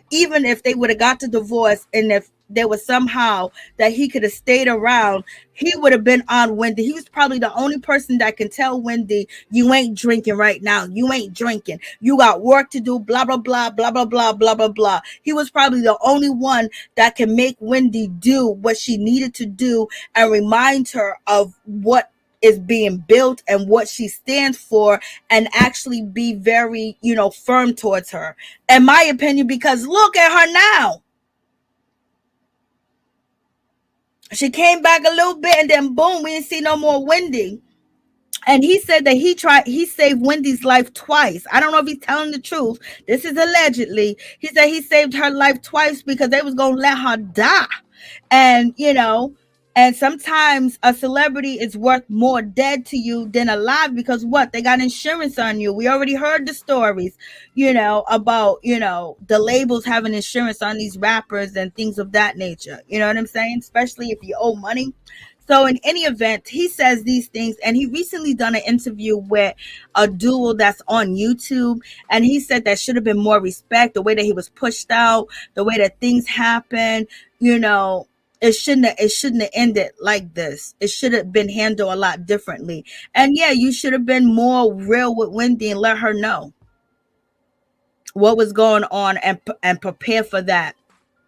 Speaker 1: even if they would have got the divorce, and if there was somehow that he could have stayed around, he would have been on Wendy. He was probably the only person that can tell Wendy, you ain't drinking right now. You ain't drinking. You got work to do, blah, blah, blah, blah, blah, blah, blah, blah, blah. He was probably the only one that can make Wendy do what she needed to do and remind her of what is being built and what she stands for, and actually be very, firm towards her, in my opinion, because look at her now. She came back a little bit and then boom, we didn't see no more Wendy. And he said that he saved Wendy's life twice. I don't know if he's telling the truth. This is allegedly. He said he saved her life twice because they was going to let her die. And, and sometimes a celebrity is worth more dead to you than alive, because what? They got insurance on you. We already heard the stories, about, the labels having insurance on these rappers and things of that nature. You know what I'm saying? Especially if you owe money. So in any event, he says these things, and he recently done an interview with a duo that's on YouTube, and he said that should have been more respect, the way that he was pushed out, the way that things happen, It shouldn't have ended like this. It should have been handled a lot differently. And yeah, you should have been more real with Wendy and let her know what was going on and prepare for that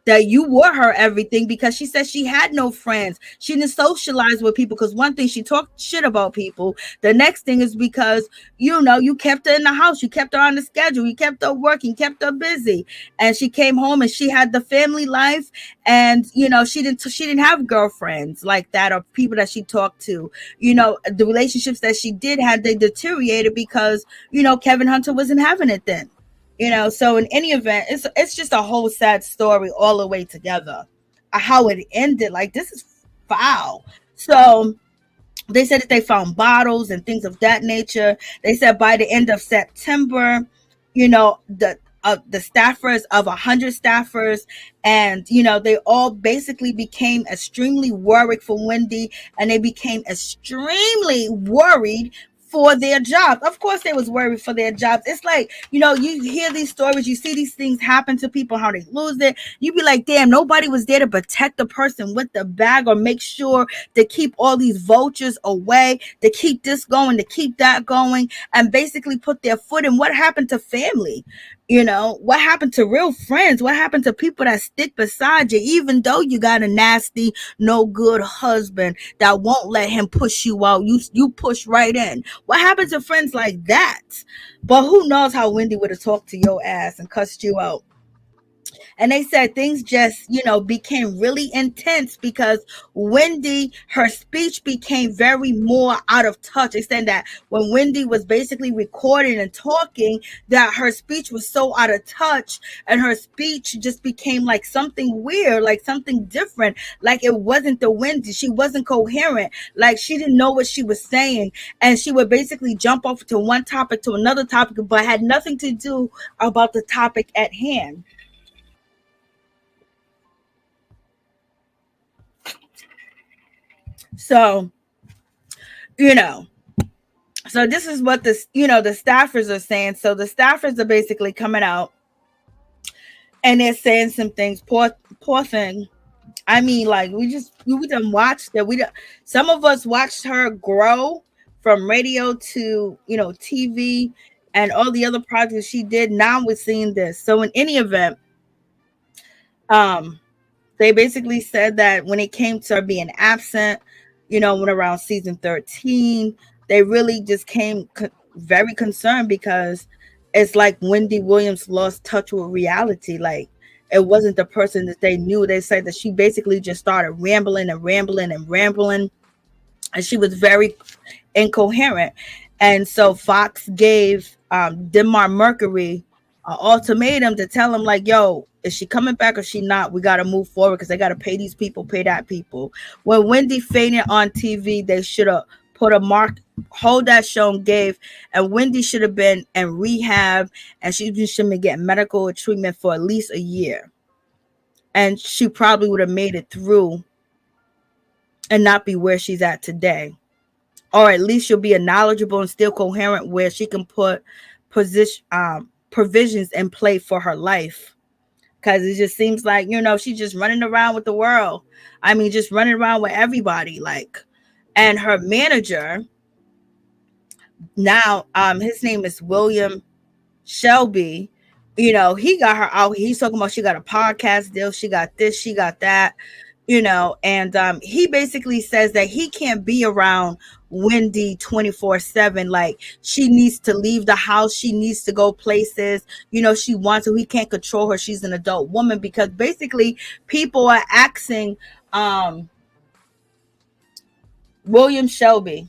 Speaker 1: that you were her everything, because she said she had no friends. She didn't socialize with people because one thing, she talked shit about people. The next thing is because, you kept her in the house. You kept her on the schedule. You kept her working, kept her busy. And she came home and she had the family life. And, she didn't have girlfriends like that or people that she talked to. The relationships that she did have, they deteriorated because, Kevin Hunter wasn't having it then. So in any event, it's just a whole sad story all the way together. How it ended, like, this is foul. So they said that they found bottles and things of that nature. They said by the end of September, the staffers of 100 staffers, and they all basically became extremely worried for Wendy, and they became extremely worried for their jobs. Of course they was worried for their jobs. It's like, you hear these stories, you see these things happen to people, how they lose it. You be like, damn, nobody was there to protect the person with the bag or make sure to keep all these vultures away, to keep this going, to keep that going, and basically put their foot in. What happened to family? What happened to real friends? What happened to people that stick beside you, even though you got a nasty, no good husband that won't let him push you out? You push right in. What happened to friends like that? But who knows how Wendy would have talked to your ass and cussed you out. And they said things just, became really intense because Wendy, her speech became very more out of touch. They said that when Wendy was basically recording and talking, that her speech was so out of touch, and her speech just became like something weird, like something different. Like it wasn't the Wendy. She wasn't coherent. Like she didn't know what she was saying. And she would basically jump off to one topic to another topic, but had nothing to do about the topic at hand. So, so this is what the staffers are saying. So the staffers are basically coming out and they're saying some things. Poor thing. I mean, like, we done watched that. Some of us watched her grow from radio to, TV and all the other projects she did. Now we're seeing this. So in any event, they basically said that when it came to her being absent, when around season 13, they really just came very concerned because it's like Wendy Williams lost touch with reality. Like it wasn't the person that they knew. They said that she basically just started rambling and rambling and rambling, and she was very incoherent. And so Fox gave Demar Mercury an ultimatum to tell him, like, yo, is she coming back or she not? We got to move forward because they got to pay these people, pay that people. When Wendy fainted on TV, they should have put a mark, hold that show and Wendy should have been in rehab, and she should have been getting medical treatment for at least a year. And she probably would have made it through and not be where she's at today. Or at least she'll be a knowledgeable and still coherent where she can put provisions in play for her life. Because it just seems like, she's just running around with the world. I mean, just running around with everybody. Like, and her manager, now, his name is William Shelby. He got her out. He's talking about she got a podcast deal. She got this, she got that. And he basically says that he can't be around Wendy 24/7. Like she needs to leave the house. She needs to go places. She wants to. He can't control her. She's an adult woman, because basically people are asking William Shelby.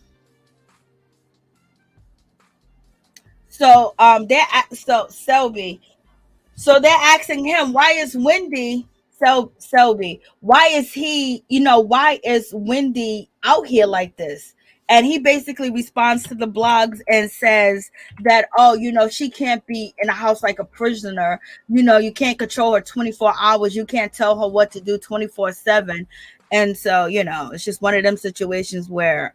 Speaker 1: So Selby. So they're asking him, why is Wendy Selby? Why is he, why is Wendy out here like this? And he basically responds to the blogs and says that, she can't be in a house like a prisoner. You can't control her 24 hours. You can't tell her what to do 24/7. And so, it's just one of them situations where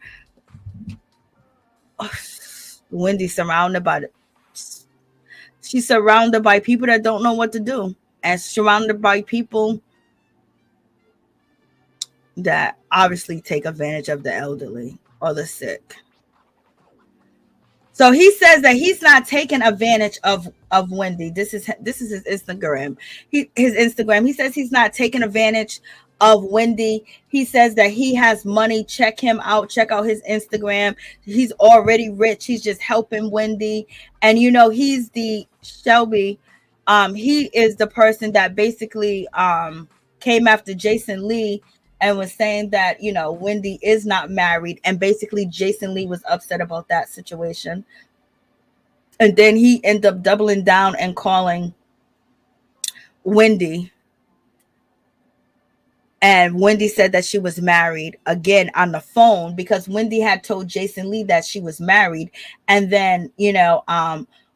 Speaker 1: Wendy's surrounded by she's surrounded by people that don't know what to do, and surrounded by people that obviously take advantage of the elderly or the sick. So he says that he's not taking advantage of Wendy. This is his Instagram. His Instagram. He says he's not taking advantage of Wendy. He says that he has money. Check him out. Check out his Instagram. He's already rich. He's just helping Wendy. And you know, he's the Shelby. He is the person that basically came after Jason Lee and was saying that, you know, Wendy is not married. And basically Jason Lee was upset about that situation. And then he ended up doubling down and calling Wendy. And Wendy said that she was married again on the phone, because Wendy had told Jason Lee that she was married. And then, you know,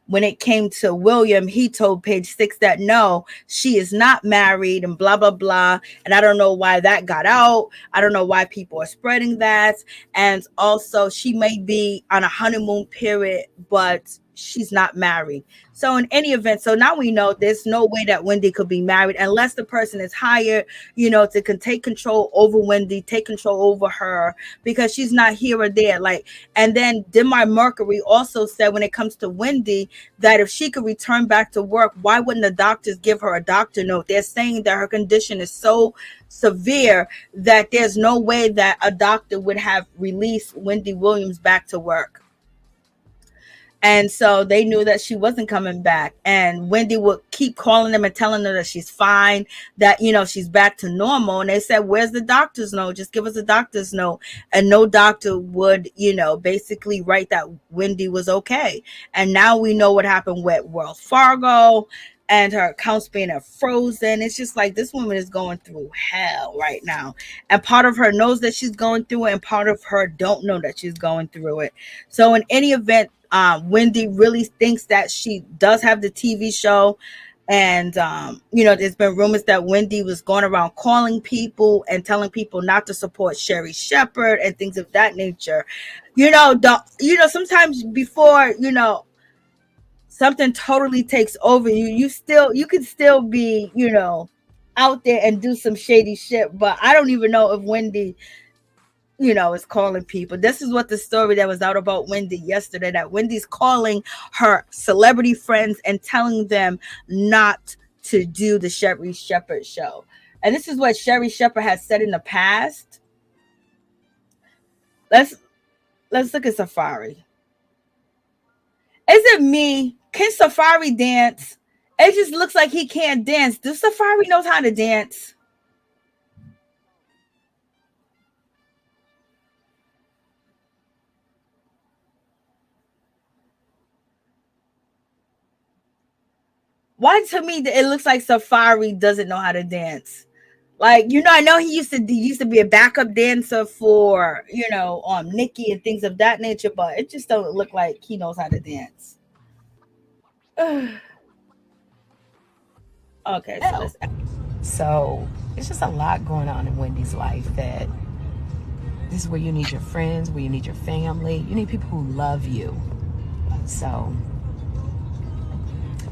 Speaker 1: when it came to William, he told Page Six that no, she is not married and blah, blah, blah. And I don't know why that got out. I don't know why people are spreading that. And also she may be on a honeymoon period, but she's not married. So in any event, so now we know there's no way that Wendy could be married unless the person is hired, you know, to take control over Wendy, take control over her, because she's not here or there. Like, and then Demar Mercury also said when it comes to Wendy that if she could return back to work, why wouldn't the doctors give her a doctor note? They're saying that her condition is so severe that there's no way that a doctor would have released Wendy Williams back to work. And so they knew that she wasn't coming back. And Wendy would keep calling them and telling her that she's fine, that, you know, she's back to normal. And they said, where's the doctor's note? Just give us a doctor's note. And no doctor would, you know, basically write that Wendy was okay. And now we know what happened with Wells Fargo and her accounts being frozen. It's just like this woman is going through hell right now. And part of her knows that she's going through it, and part of her don't know that she's going through it. So in any event, Wendy really thinks that she does have the TV show. And, you know, there's been rumors that Wendy was going around calling people and telling people not to support Sherry Shepherd and things of that nature. You know, sometimes before, you know, something totally takes over you can still be, you know, out there and do some shady shit. But I don't even know if Wendy, you know, is calling people. This is what the story that was out about Wendy yesterday, that Wendy's calling her celebrity friends and telling them not to do the Sherry Shepherd show. And this is what Sherry Shepherd has said in the past. Let's look at Safari. Is it me? Can Safari dance? It just looks like he can't dance. Does Safari knows how to dance? Why to me it looks like Safari doesn't know how to dance? Like, you know, I know he used to be a backup dancer for, you know, Nikki and things of that nature, but it just don't look like he knows how to dance. Okay,
Speaker 2: so it's just a lot going on in Wendy's life. That this is where you need your friends, where you need your family, you need people who love you. So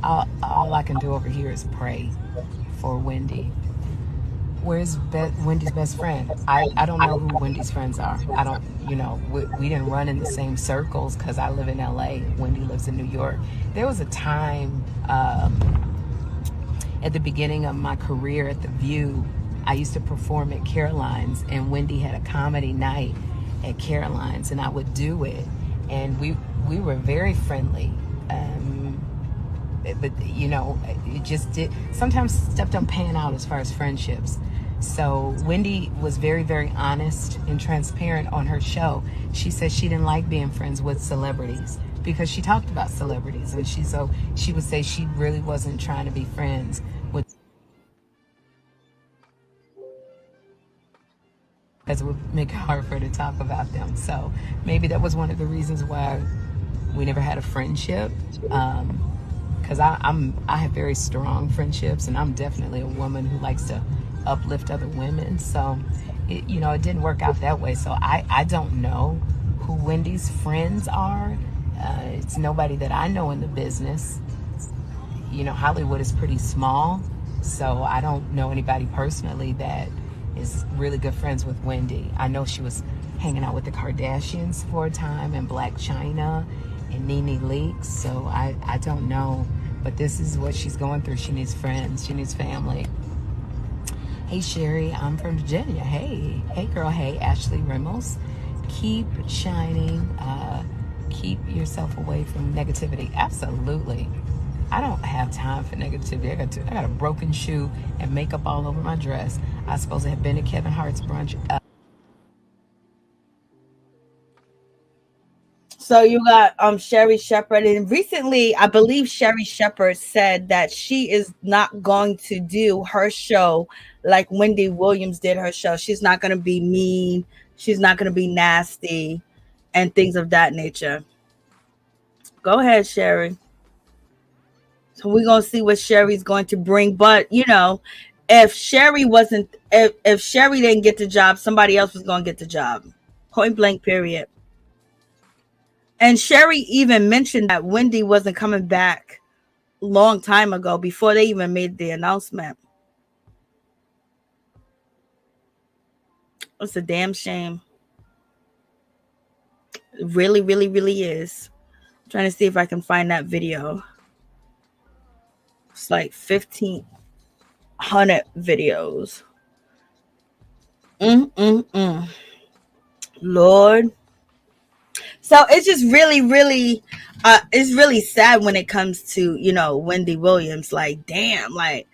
Speaker 2: all I can do over here is pray for Wendy. Where's Wendy's best friend? I don't know who Wendy's friends are. I don't, you know, we didn't run in the same circles because I live in LA. Wendy lives in New York. There was a time at the beginning of my career at The View, I used to perform at Caroline's, and Wendy had a comedy night at Caroline's, and I would do it, and we were very friendly. But you know, it just did sometimes stuff don't pan out as far as friendships. So Wendy was very, very honest and transparent on her show. She said she didn't like being friends with celebrities because she talked about celebrities, and she would say she really wasn't trying to be friends with, because it would make it hard for her to talk about them. So maybe that was one of the reasons why we never had a friendship. Because I have very strong friendships, and I'm definitely a woman who likes to uplift other women. So, it didn't work out that way. So I don't know who Wendy's friends are. It's nobody that I know in the business. You know, Hollywood is pretty small, so I don't know anybody personally that is really good friends with Wendy. I know she was hanging out with the Kardashians for a time and Black China, and Nene Leakes. So I don't know, but this is what she's going through. She needs friends. She needs family. Hey, Sherry, I'm from Virginia. Hey, girl. Hey, Ashley Rimmels. Keep shining. Keep yourself away from negativity. Absolutely. I don't have time for negativity. I got a broken shoe and makeup all over my dress. I was supposed to have been at Kevin Hart's brunch.
Speaker 1: So you got Sherry Shepherd, and recently I believe Sherry Shepherd said that she is not going to do her show like Wendy Williams did her show. She's not going to be mean. She's not going to be nasty and things of that nature. Go ahead, Sherry. So we're going to see what Sherry's going to bring. But, you know, if Sherry didn't get the job, somebody else was going to get the job. Point blank, period. And Sherry even mentioned that Wendy wasn't coming back a long time ago before they even made the announcement. It's a damn shame. It really, really, really is. I'm trying to see if I can find that video. It's like 1,500 videos. Lord. So it's just really, really, it's really sad when it comes to, you know, Wendy Williams. Like, damn, like,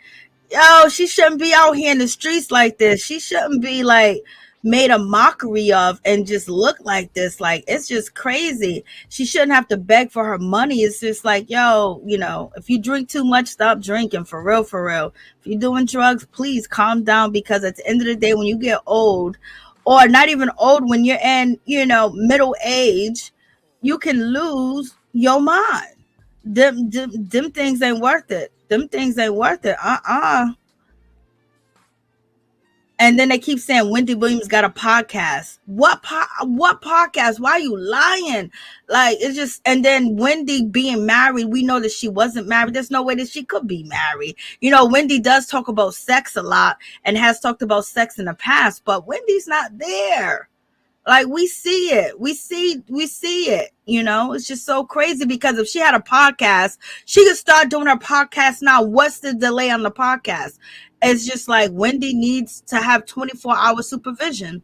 Speaker 1: yo, she shouldn't be out here in the streets like this. She shouldn't be like made a mockery of and just look like this. Like, it's just crazy. She shouldn't have to beg for her money. It's just like, yo, you know, if you drink too much, stop drinking, for real, for real. If you're doing drugs, please calm down, because at the end of the day, when you get old, or not even old, when you're in, you know, middle age, you can lose your mind. Them things ain't worth it. Them things ain't worth it. And then they keep saying Wendy Williams got a podcast. What podcast? Why are you lying? Like, it's just, and then Wendy being married, we know that she wasn't married. There's no way that she could be married. You know, Wendy does talk about sex a lot and has talked about sex in the past, but Wendy's not there. Like, we see it. We see it. You know, it's just so crazy, because if she had a podcast, she could start doing her podcast now. What's the delay on the podcast? It's just like Wendy needs to have 24-hour supervision.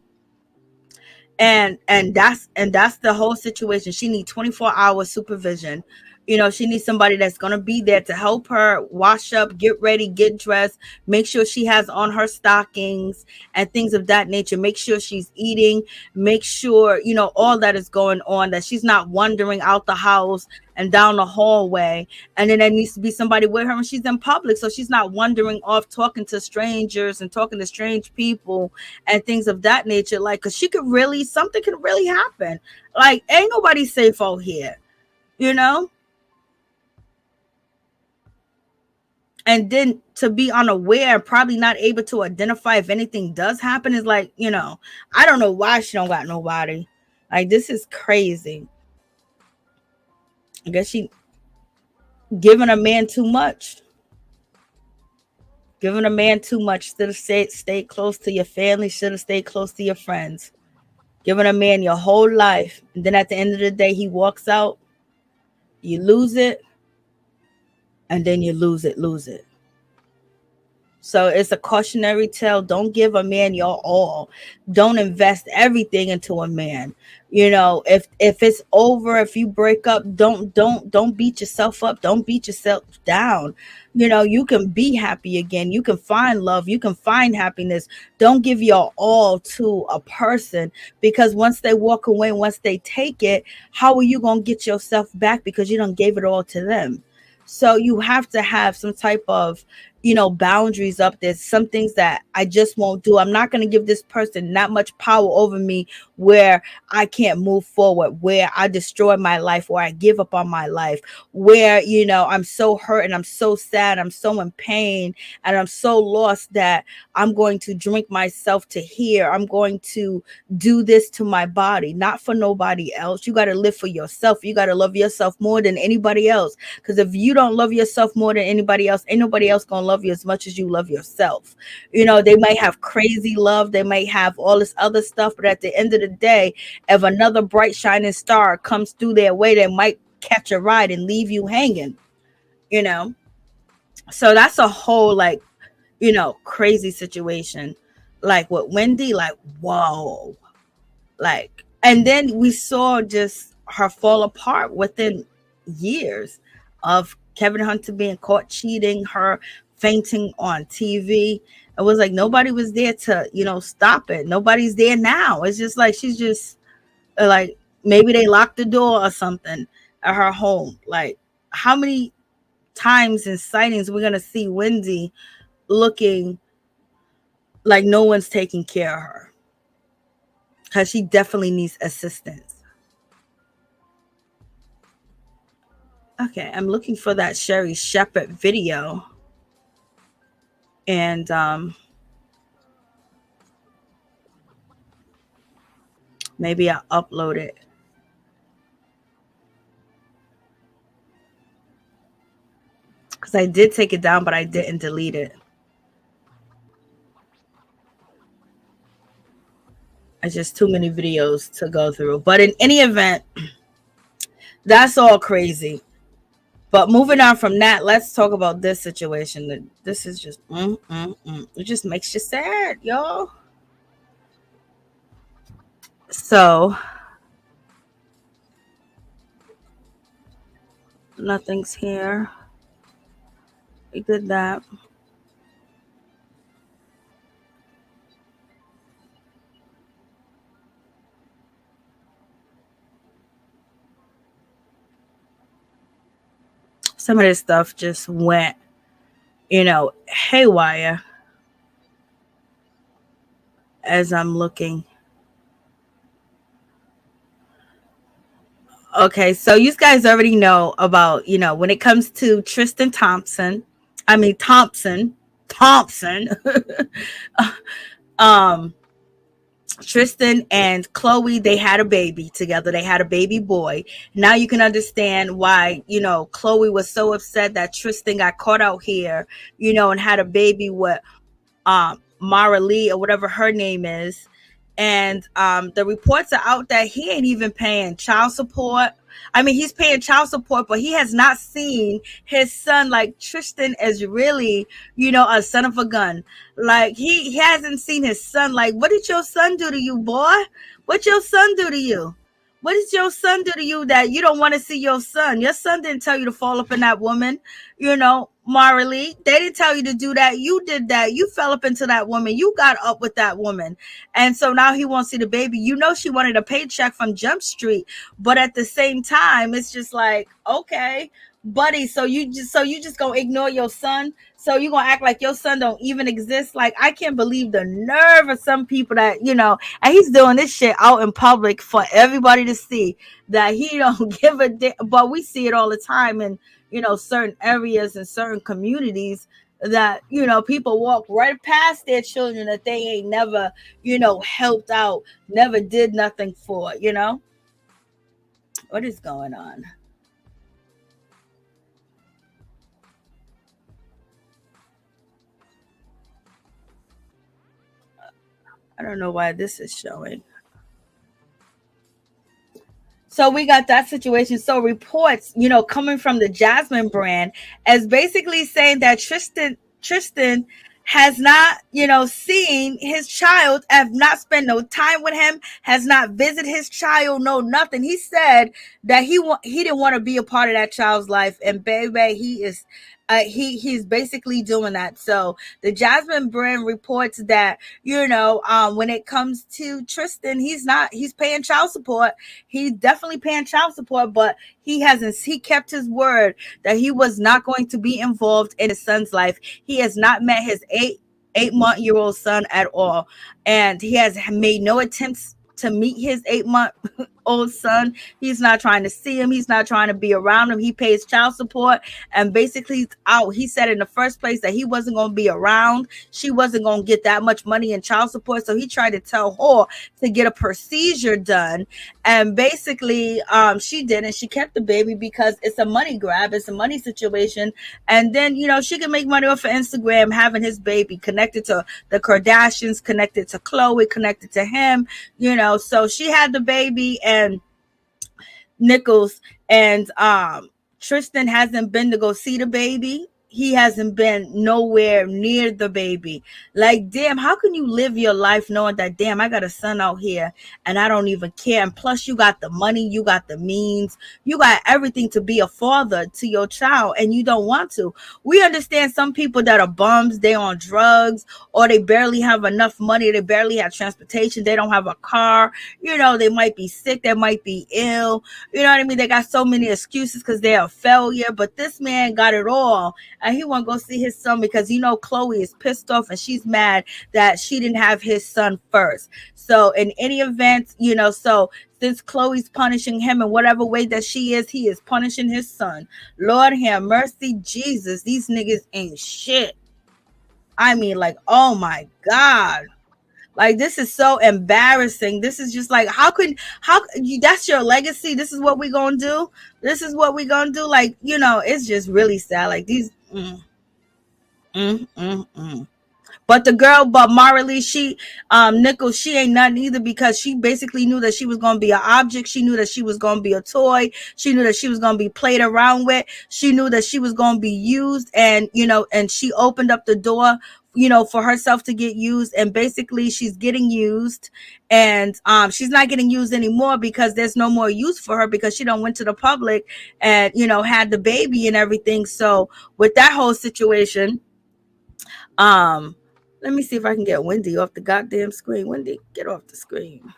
Speaker 1: And that's the whole situation. She needs 24-hour supervision. You know, she needs somebody that's going to be there to help her wash up, get ready, get dressed, make sure she has on her stockings and things of that nature. Make sure she's eating, make sure, you know, all that is going on, that she's not wandering out the house and down the hallway. And then there needs to be somebody with her when she's in public, so she's not wandering off talking to strangers and talking to strange people and things of that nature. Like, because something could really happen. Like, ain't nobody safe out here, you know? And then to be unaware, probably not able to identify if anything does happen, is like, you know, I don't know why she don't got nobody. Like, this is crazy. I guess she giving a man too much. Giving a man too much. Should have stayed close to your family. Should have stayed close to your friends. Giving a man your whole life. And then at the end of the day, he walks out. You lose it. And then you lose it. So it's a cautionary tale. Don't give a man your all. Don't invest everything into a man. You know, if it's over, if you break up, don't beat yourself up. Don't beat yourself down. You know, you can be happy again. You can find love. You can find happiness. Don't give your all to a person, because once they walk away, once they take it, how are you going to get yourself back? Because you done gave it all to them. So you have to have some type of, you know, boundaries up. There's some things that I just won't do. I'm not going to give this person that much power over me where I can't move forward, where I destroy my life, where I give up on my life, where, you know, I'm so hurt and I'm so sad, I'm so in pain, and I'm so lost that I'm going to drink myself to here. I'm going to do this to my body, not for nobody else. You got to live for yourself. You got to love yourself more than anybody else. Because if you don't love yourself more than anybody else, ain't nobody else going to love you as much as you love yourself. You know, they might have crazy love, they might have all this other stuff, but at the end of the day, if another bright shining star comes through their way, they might catch a ride and leave you hanging, you know? So that's a whole, like, you know, crazy situation. Like with Wendy, like, whoa. Like, and then we saw just her fall apart within years of Kevin Hunter being caught cheating, her fainting on TV. It was like nobody was there to, you know, stop it. Nobody's there now. It's just like she's just like, maybe they locked the door or something at her home. Like, how many times in sightings we're gonna see Wendy looking like no one's taking care of her? Because she definitely needs assistance. Okay, I'm looking for that Sherry Shepherd video. And maybe I'll upload it. Because I did take it down, but I didn't delete it. It's just too many videos to go through. But in any event, that's all crazy. But moving on from that, let's talk about this situation. This is just, it just makes you sad, y'all. So, nothing's here. We did that. Some of this stuff just went, you know, haywire as I'm looking. Okay, so you guys already know about, you know, when it comes to Tristan Thompson, Tristan and Chloe, they had a baby together. They had a baby boy. Now you can understand why, you know, Chloe was so upset that Tristan got caught out here, you know, and had a baby with Mara Lee or whatever her name is. And the reports are out that he ain't even paying child support. I mean, he's paying child support, but he has not seen his son. Like, Tristan is really, you know, a son of a gun. Like, he hasn't seen his son. Like, what did your son do to you, boy? What your son do to you? What did your son do to you that you don't want to see your son? Your son didn't tell you to fall up in that woman, you know, Mara Lee. They didn't tell you to do that. You did that. You fell up into that woman. You got up with that woman. And so now he won't see the baby. You know, she wanted a paycheck from Jump Street. But at the same time, it's just like, okay, buddy, so you just gonna ignore your son? So you gonna act like your son don't even exist? Like, I can't believe the nerve of some people that, you know, and he's doing this shit out in public for everybody to see, that he don't give a damn. But we see it all the time in, you know, certain areas and certain communities that, you know, people walk right past their children that they ain't never, you know, helped out, never did nothing for, you know. What is going on? I don't know why this is showing. So we got that situation. So reports, you know, coming from the Jasmine brand as basically saying that Tristan has not, you know, seen his child, have not spent no time with him, has not visited his child, no nothing. He said that he didn't want to be a part of that child's life, and baby, he is. He's basically doing that. So the Jasmine brand reports that, you know, when it comes to Tristan, he's paying child support. He's definitely paying child support, but he kept his word that he was not going to be involved in his son's life. He has not met his 8-month-old son at all. And he has made no attempts to meet his 8-month-old son. He's not trying to see him. He's not trying to be around him. He pays child support, and basically he's out. He said in the first place that he wasn't going to be around. She wasn't going to get that much money in child support. So he tried to tell her to get a procedure done. And basically she didn't. She kept the baby because it's a money grab. It's a money situation. And then, you know, she can make money off of Instagram having his baby connected to the Kardashians, connected to Chloe, connected to him, you know. So she had the baby and Nichols, And Tristan hasn't been to go see the baby. He hasn't been nowhere near the baby. Like, damn, how can you live your life knowing that, damn, I got a son out here and I don't even care? And plus, you got the money, you got the means, you got everything to be a father to your child, and you don't want to. We understand some people that are bums, they on drugs, or they barely have enough money, they barely have transportation, they don't have a car, you know, they might be sick, they might be ill, you know what I mean? They got so many excuses because they're a failure, but this man got it all. And he want to go see his son because, you know, Chloe is pissed off and she's mad that she didn't have his son first. So in any event, you know, so since Chloe's punishing him in whatever way that she is, he is punishing his son. Lord have mercy, Jesus. These niggas ain't shit. I mean, like, oh my God. Like, this is so embarrassing. This is just like, how that's your legacy? This is what we gonna do? This is what we gonna do? Like, you know, it's just really sad. Like, these But the girl, but Marley, she, Nichols, she ain't nothing either, because she basically knew that she was going to be an object. She knew that she was going to be a toy. She knew that she was going to be played around with. She knew that she was going to be used, and, you know, and she opened up the door, you know, for herself to get used. And basically she's getting used, and she's not getting used anymore because there's no more use for her, because she done went to the public and, you know, had the baby and everything. So with that whole situation, let me see if I can get Wendy off the goddamn screen. Wendy, get off the screen.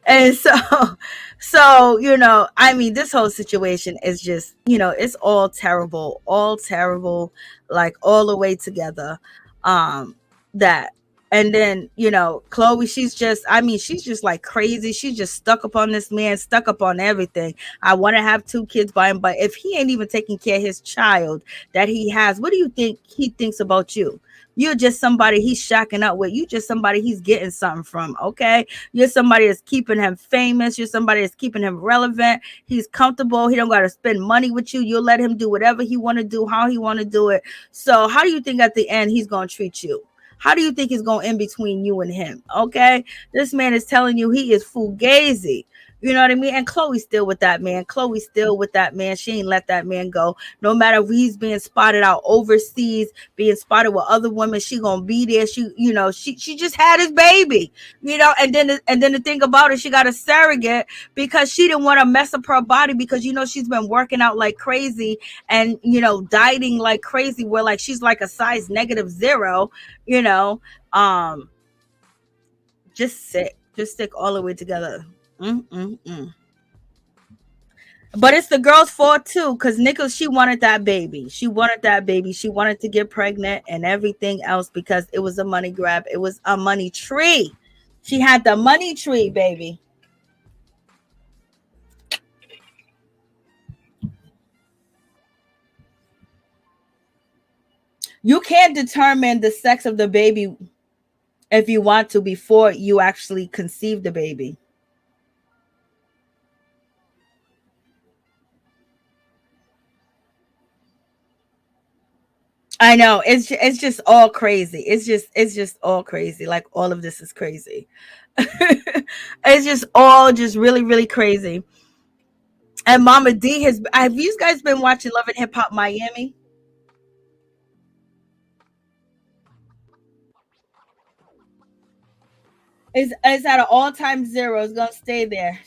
Speaker 1: And so, you know, I mean, this whole situation is just, you know, it's all terrible, like all the way together. That, and then, you know, Chloe, she's just like crazy. She's just stuck up on this man, stuck up on everything. I want to have 2 kids by him, but if he ain't even taking care of his child that he has, what do you think he thinks about you? You're just somebody he's shacking up with. You just somebody he's getting something from, okay? You're somebody that's keeping him famous. You're somebody that's keeping him relevant. He's comfortable. He don't got to spend money with you. You'll let him do whatever he want to do, how he want to do it. So how do you think at the end he's going to treat you? How do you think it's going in between you and him? Okay. This man is telling you he is fugazi. You know what I mean? And Chloe's still with that man. She ain't let that man go. No matter if he's being spotted out overseas, being spotted with other women, she gonna be there. She just had his baby, you know. And then the thing about it, she got a surrogate because she didn't want to mess up her body, because, you know, she's been working out like crazy and, you know, dieting like crazy, where like she's like a size -0, you know. Just sick all the way together. But it's the girl's fault too, because Nichols, she wanted that baby. She wanted to get pregnant and everything else, because it was a money grab. It was a money tree. She had the money tree, baby. You can't determine the sex of the baby if you want to before you actually conceive the baby. I know, it's just all crazy. It's just all crazy. Like, all of this is crazy. It's just all just really, really crazy. And Mama D have you guys been watching Love and Hip Hop Miami? It's at an all-time 0. It's gonna stay there.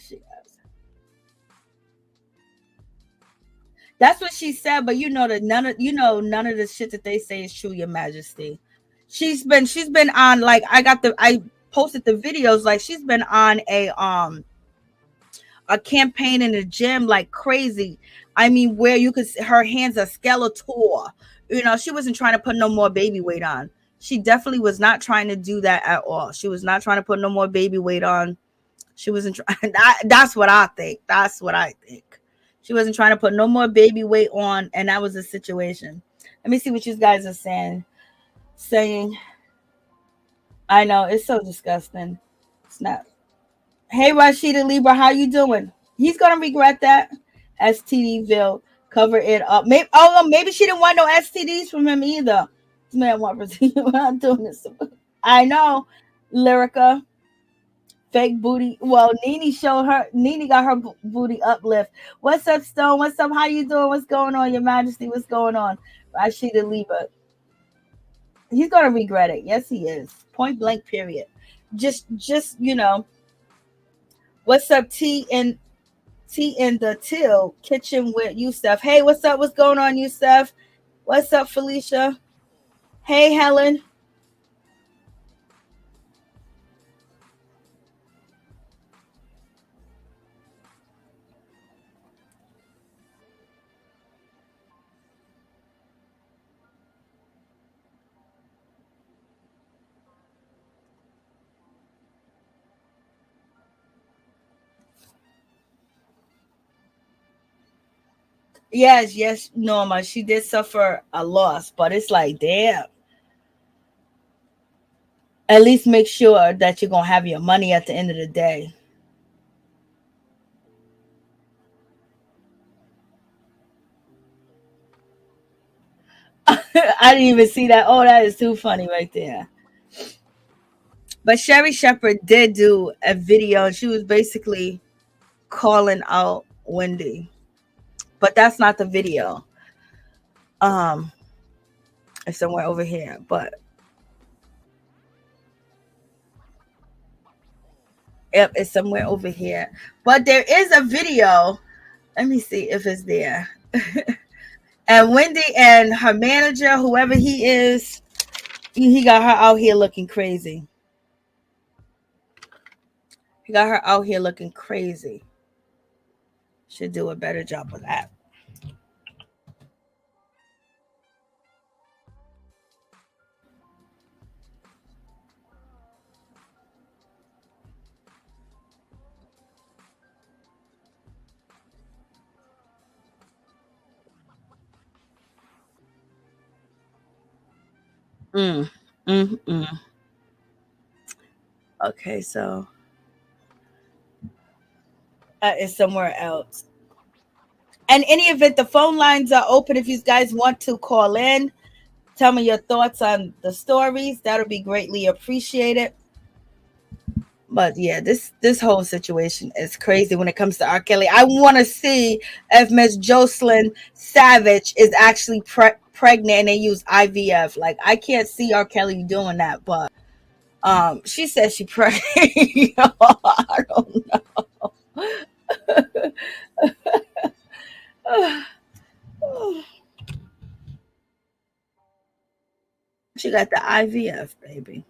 Speaker 1: That's what she said, but you know that none of the shit that they say is true, Your Majesty. She's been on, like, I posted the videos, like, she's been on a campaign in the gym like crazy. I mean, where you could see her hands are skeletal. You know, she wasn't trying to put no more baby weight on. She definitely was not trying to do that at all. She was not trying to put no more baby weight on. She wasn't trying. That's what I think. That's what I think. She wasn't trying to put no more baby weight on, and that was the situation. Let me see what you guys are saying. I know, it's so disgusting. It's not. Hey, Rashida Libra, how you doing? He's gonna regret that. STDville, cover it up. Maybe she didn't want no STDs from him either. Man, I'm doing this. I know, Lyrica. Fake booty. Well, Nene got her booty uplift. What's up, Stone? What's up? How you doing? What's going on, Your Majesty? What's going on? Rashida Leva. He's gonna regret it. Yes, he is. Point blank. Period. Just What's up, T in the Till kitchen with Yusef? Hey, what's up? What's going on, Yusef? What's up, Felicia? Hey, Helen. Yes, Norma. She did suffer a loss, but it's like, damn. At least make sure that you're gonna have your money at the end of the day. I didn't even see that. Oh, that is too funny right there. But Sherry Shepherd did do a video, and she was basically calling out Wendy. But that's not the video. It's somewhere over here, but yep, it's somewhere over here. But there is a video. Let me see if it's there. And Wendy and her manager, whoever he is, he got her out here looking crazy. He got her out here looking crazy. Should do a better job of that. Okay, so is somewhere else. In any event, the phone lines are open if you guys want to call in. Tell me your thoughts on the stories. That'll be greatly appreciated. But yeah, this whole situation is crazy when it comes to R. Kelly. I want to see if Miss Joselyn Savage is actually pregnant and they use IVF. Like, I can't see R. Kelly doing that, but she says she pregnant. I don't know. She got the IVF, baby.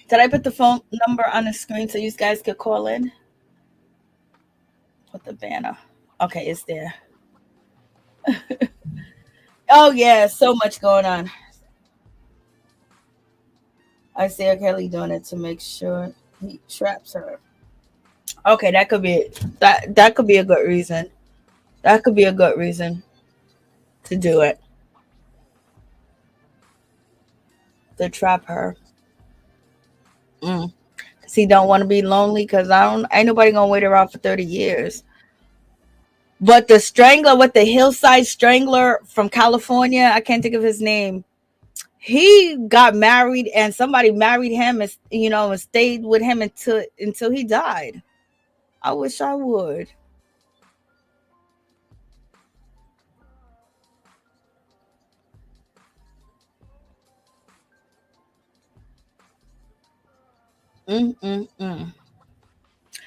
Speaker 1: Did I put the phone number on the screen so you guys could call in? Put the banner. Okay, it's there. Oh yeah, so much going on. I see R. Kelly doing it to make sure he traps her. Okay, that could be that could be a good reason. That could be a good reason to do it. To trap her. Cause he don't want to be lonely. Cause ain't nobody gonna wait around for 30 years. But the strangler with the hillside strangler from California, I can't think of his name. He got married and somebody married him and and stayed with him until he died. I wish I would.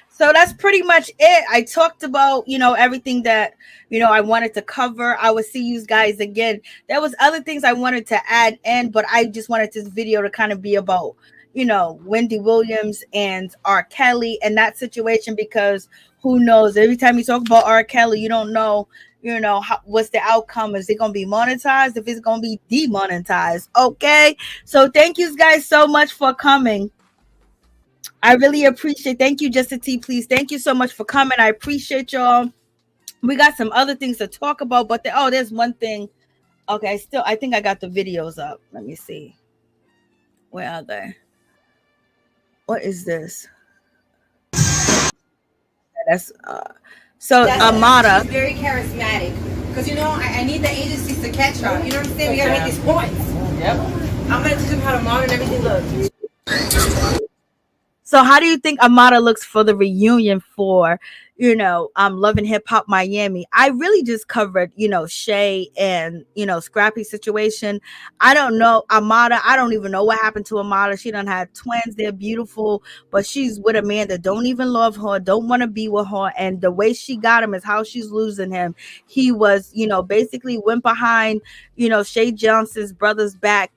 Speaker 1: So that's pretty much it. I talked about, everything that, I wanted to cover. I will see you guys again. There was other things I wanted to add in, but I just wanted this video to kind of be about, Wendy Williams and R. Kelly and that situation, because who knows? Every time you talk about R. Kelly, you don't know, what's the outcome. Is it going to be monetized? If it's going to be demonetized? Okay. So thank you guys so much for coming. I really appreciate. Thank you, Justin T. Please. Thank you so much for coming. I appreciate y'all. We got some other things to talk about, but there's one thing Okay, still, I think I got the videos up. Let me see. Where are they? What is this? That's so Amada.
Speaker 4: She's very charismatic. Because, you know, I need the agencies to catch her. You know what I'm saying? We got to make these points. Yep. I'm going to teach them how to monitor everything. Look.
Speaker 1: So how do you think Amada looks for the reunion for, Love and Hip Hop Miami? I really just covered, Shay and, Scrappy situation. I don't know Amada. I don't even know what happened to Amada. She done had twins. They're beautiful, but she's with a man that don't even love her, don't want to be with her. And the way she got him is how she's losing him. He was, basically went behind, Shay Johnson's brother's back,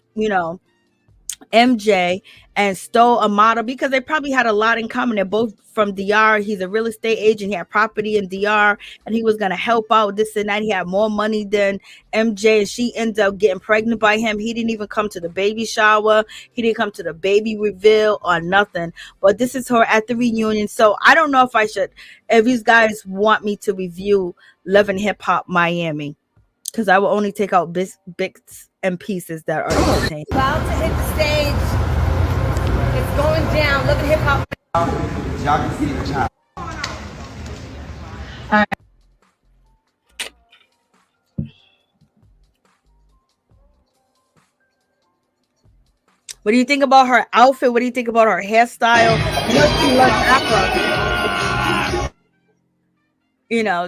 Speaker 1: MJ, and stole Amada because they probably had a lot in common. They're both from DR. He's a real estate agent. He had property in DR and he was going to help out this and that. He had more money than MJ and she ended up getting pregnant by him. He didn't even come to the baby shower. He didn't come to the baby reveal or nothing. But this is her at the reunion. So I don't know if these guys want me to review Love and Hip Hop Miami, because I will only take out bits and pieces that are entertaining.
Speaker 4: About to hit the stage. It's going down. Love and Hip Hop.
Speaker 5: Y'all can see the child.
Speaker 1: What do you think about her outfit? What do you think about her hairstyle?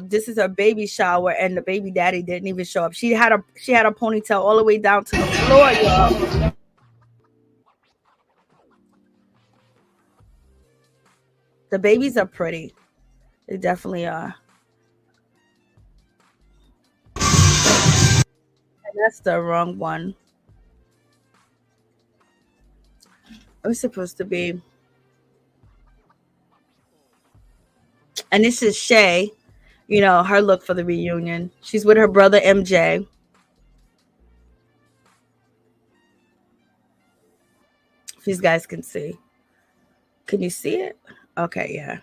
Speaker 1: This is her baby shower, and the baby daddy didn't even show up. She had a ponytail all the way down to the floor, y'all. The babies are pretty. They definitely are. And that's the wrong one. It was supposed to be. And this is Shay. Her look for the reunion. She's with her brother MJ. If these guys can see. Can you see it? Okay, yeah.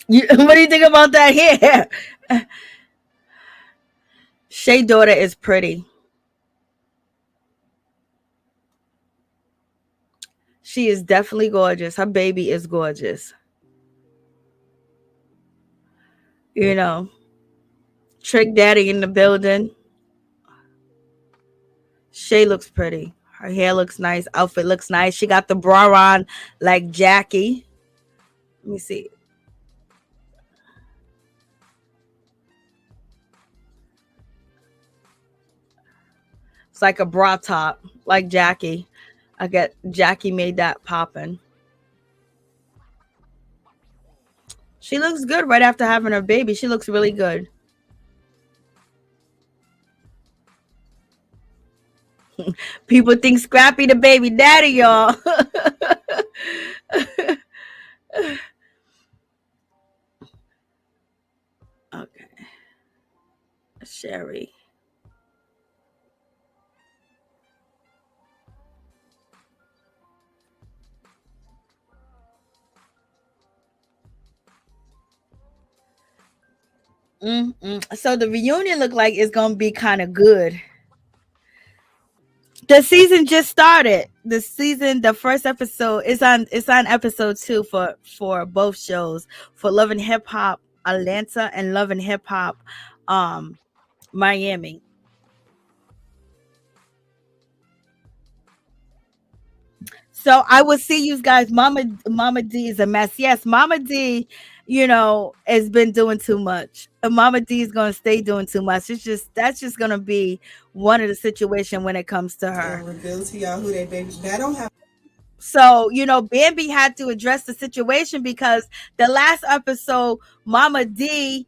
Speaker 1: What do you think about that hair? Shay's daughter is pretty. She is definitely gorgeous. Her baby is gorgeous. Trick Daddy in the building. Shay looks pretty. Her hair looks nice. Outfit looks nice. She got the bra on like Jackie. Let me see. It's like a bra top like Jackie. I get Jackie made that poppin'. She looks good right after having her baby. She looks really good. People think Scrappy the baby daddy, y'all. Okay. Sherry. So the reunion look like it's gonna be kind of good. The season just started. The first episode is on. It's on episode 2 for both shows, for Love and Hip Hop Atlanta and Love and Hip Hop Miami. So I will see you guys. Mama D is a mess. Yes, Mama D, has been doing too much. Mama D is gonna stay doing too much. That's just gonna be one of the situation when it comes to her.
Speaker 6: Reveal to y'all who they baby. That don't have.
Speaker 1: So, Bambi had to address the situation because the last episode, Mama D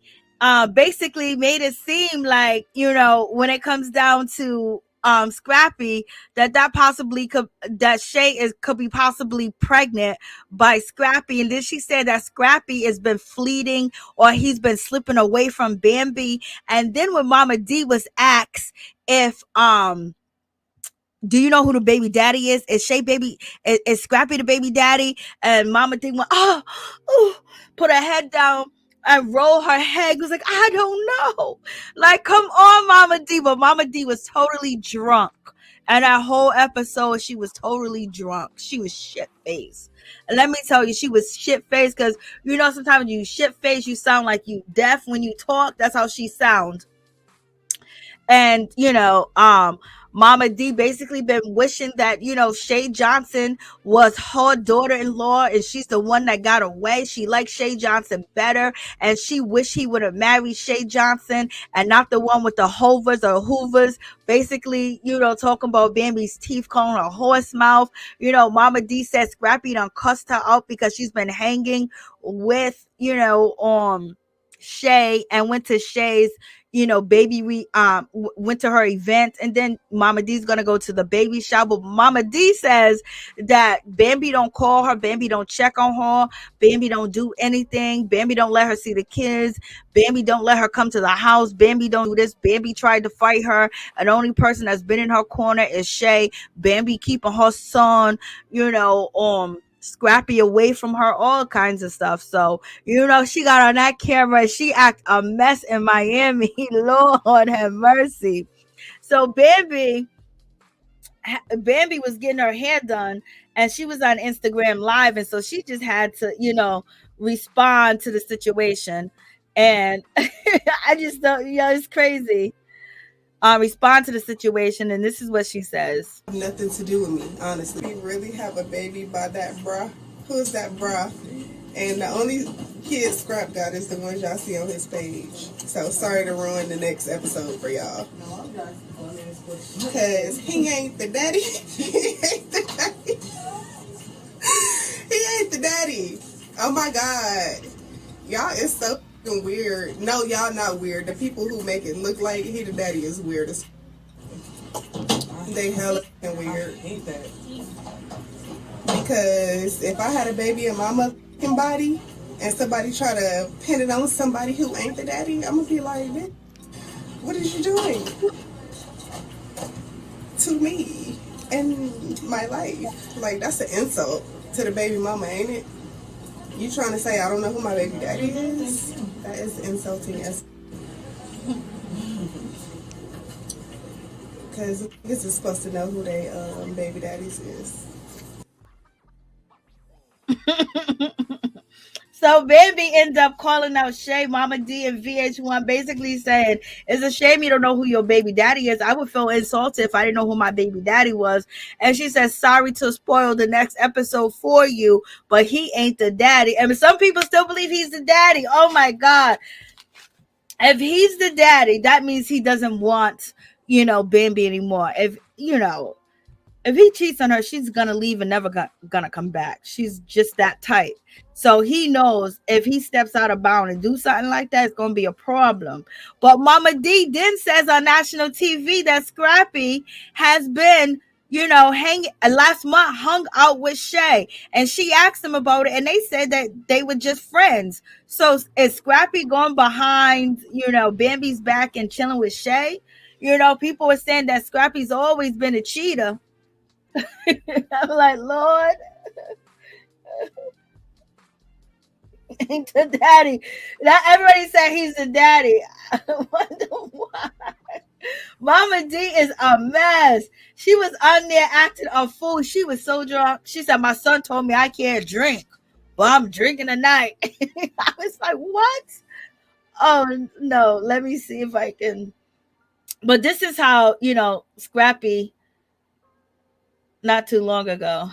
Speaker 1: basically made it seem like, when it comes down to Scrappy, that Shay could be possibly pregnant by Scrappy. And then she said that Scrappy has been fleeting, or he's been slipping away from Bambi. And then when Mama D was asked if do you know who the baby daddy is? Is Scrappy the baby daddy? And Mama D went, put her head down and roll her head. Was like, I don't know. Like, come on, Mama D. But Mama D was totally drunk. And that whole episode, she was totally drunk. She was shit faced. And let me tell you, she was shit faced because, you know, sometimes when you shit faced, you sound like you deaf when you talk. That's how she sounds. And, you know, Mama D basically been wishing that, you know, Shay Johnson was her daughter-in-law and she's the one that got away. She likes Shay Johnson better and she wished he would have married Shay Johnson and not the one with the Hovers or Hoovers. Basically, you know, talking about Bambi's teeth calling her horse mouth. You know, Mama D said Scrappy done cussed her out because she's been hanging with, you know, Shay and went to Shay's, you know, baby went to her event, and then Mama D's gonna go to the baby shower. But Mama D says that Bambi don't call her, Bambi don't check on her, Bambi don't do anything, Bambi don't let her see the kids, Bambi don't let her come to the house, Bambi don't do this, Bambi tried to fight her, and the only person that's been in her corner is Shay. Bambi keeping her son, you know, Scrappy away from her, all kinds of stuff. So, you know, she got on that camera, she act a mess in Miami. Lord have mercy. So Bambi was getting her hair done and she was on Instagram Live, and so she just had to, you know, respond to the situation. And I just don't, you know, it's crazy. Respond to the situation, and this is what she says.
Speaker 6: Nothing to do with me, honestly. We really have a baby by that bruh. Who's that bruh? And the only kid Scrap got is the ones y'all see on his page. So sorry to ruin the next episode for y'all. Because he ain't the daddy. He ain't the daddy. He ain't the daddy. Oh my God. Y'all is so weird. No, y'all not weird. The people who make it look like he the daddy is weird as they hella weird. Because if I had a baby in my motherfucking body and somebody try to pin it on somebody who ain't the daddy, I'm gonna be like, what is you doing to me and my life? Like, that's an insult to the baby mama, ain't it? You trying to say I don't know who my baby daddy is? That is insulting as. Because niggas is supposed to know who they baby daddies is.
Speaker 1: So Bambi ends up calling out Shay, Mama D, and VH1, basically saying, it's a shame you don't know who your baby daddy is. I would feel insulted if I didn't know who my baby daddy was. And she says, sorry to spoil the next episode for you, but he ain't the daddy. And some people still believe he's the daddy. Oh my God. If he's the daddy, that means he doesn't want, you know, Bambi anymore. If, you know, if he cheats on her, she's gonna leave and never gonna come back. She's just that type. So he knows if he steps out of bounds and do something like that, it's gonna be a problem. But Mama D then says on national TV that Scrappy has been, you know, last month hung out with Shay, and she asked him about it, and they said that they were just friends. So is Scrappy going behind, you know, Bambi's back and chilling with Shay? You know, people were saying that Scrappy's always been a cheater. I'm like, Lord, ain't the daddy. That everybody said he's the daddy. I wonder why. Mama D is a mess. She was on there acting a fool. She was so drunk. She said, my son told me I can't drink, but I'm drinking tonight. I was like, what? Oh no, let me see if I can. But this is how, you know, Scrappy, not too long ago,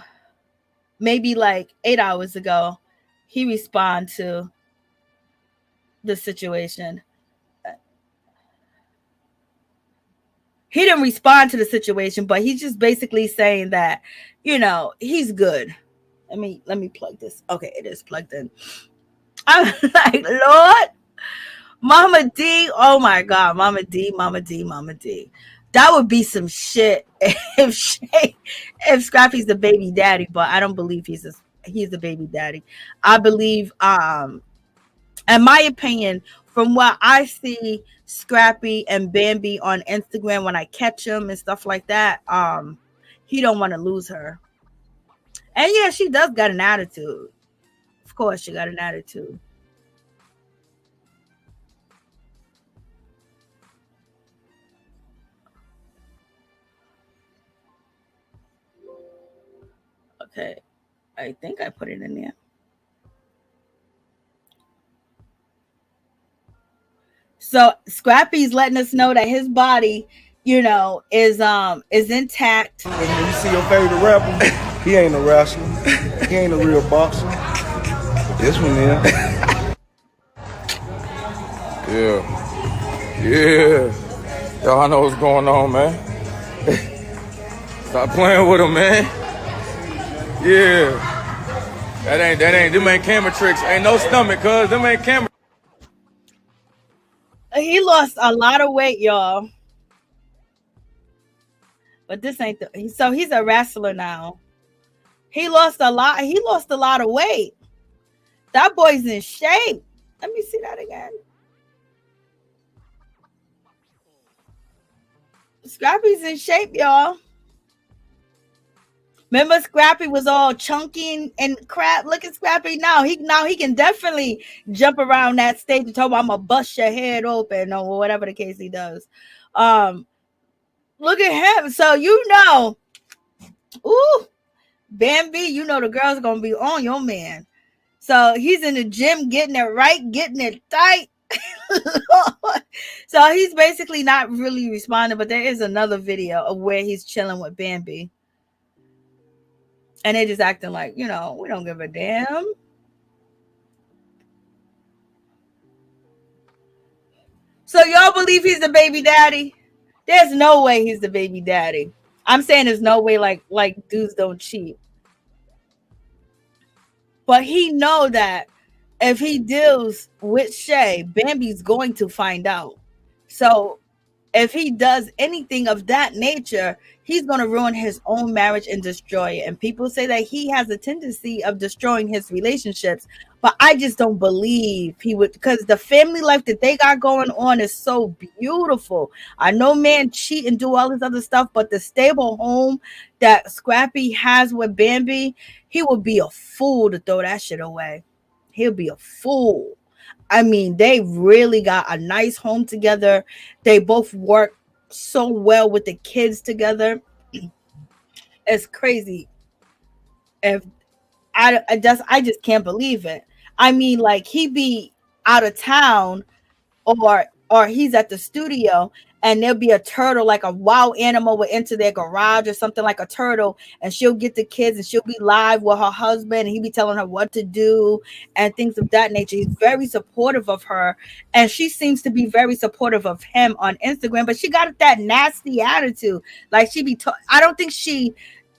Speaker 1: maybe like 8 hours ago, he responded to the situation. He didn't respond to the situation, but he's just basically saying that, you know, he's good. Let me plug this. Okay, it is plugged in. I'm like, Lord, Mama D, oh my God, Mama D. That would be some shit if Scrappy's the baby daddy, but I don't believe he's the baby daddy. I believe, in my opinion, from what I see Scrappy and Bambi on Instagram when I catch him and stuff like that, he don't want to lose her. And yeah, she does got an attitude. Of course, she got an attitude. Okay, I think I put it in there. So Scrappy's letting us know that his body, you know, is intact.
Speaker 5: When you see your favorite rapper, he ain't a wrestler. He ain't a real boxer. This one is.
Speaker 7: Yeah. Y'all know what's going on, man. Stop playing with him, man. Yeah. Them ain't camera tricks. Ain't no stomach, cuz. Them ain't camera.
Speaker 1: He lost a lot of weight, y'all. But this ain't so he's a wrestler now. He lost a lot of weight. That boy's in shape. Let me see that again. Scrappy's in shape, y'all. Remember Scrappy was all chunky and crap. Look at Scrappy now. He can definitely jump around that stage and talk about I'm gonna bust your head open or whatever the case he does. Look at him. So you know, ooh, Bambi, you know the girl's gonna be on your man. So he's in the gym getting it right, getting it tight. So he's basically not really responding, but there is another video of where he's chilling with Bambi. And they're just acting like, you know, we don't give a damn. So y'all believe he's the baby daddy? There's no way he's the baby daddy. I'm saying there's no way like dudes don't cheat. But he know that if he deals with Shay, Bambi's going to find out. So if he does anything of that nature, he's going to ruin his own marriage and destroy it. And people say that he has a tendency of destroying his relationships. But I just don't believe he would, because the family life that they got going on is so beautiful. I know man cheat and do all this other stuff, but the stable home that Scrappy has with Bambi, he would be a fool to throw that shit away. He'll be a fool. I mean, they really got a nice home together. They both work so well with the kids together. It's crazy. If I just can't believe it. I mean, like he be out of town or he's at the studio and there'll be a turtle, like a wild animal will enter their garage or something like a turtle, and she'll get the kids and she'll be live with her husband and he'll be telling her what to do and things of that nature. He's very supportive of her and she seems to be very supportive of him on Instagram, but she got that nasty attitude. Like she be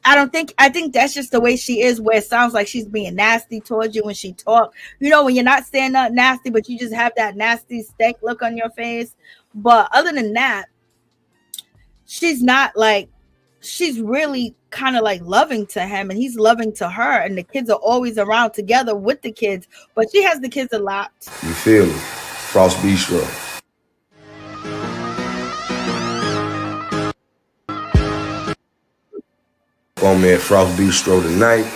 Speaker 1: I think that's just the way she is, where it sounds like she's being nasty towards you when she talks. You know, when you're not saying nothing nasty, but you just have that nasty stank look on your face. But other than that, she's not like, she's really kind of like loving to him and he's loving to her. And the kids are always around together with the kids, but she has the kids a lot.
Speaker 5: You feel me? Frost Bistro. On me at Frost Bistro tonight.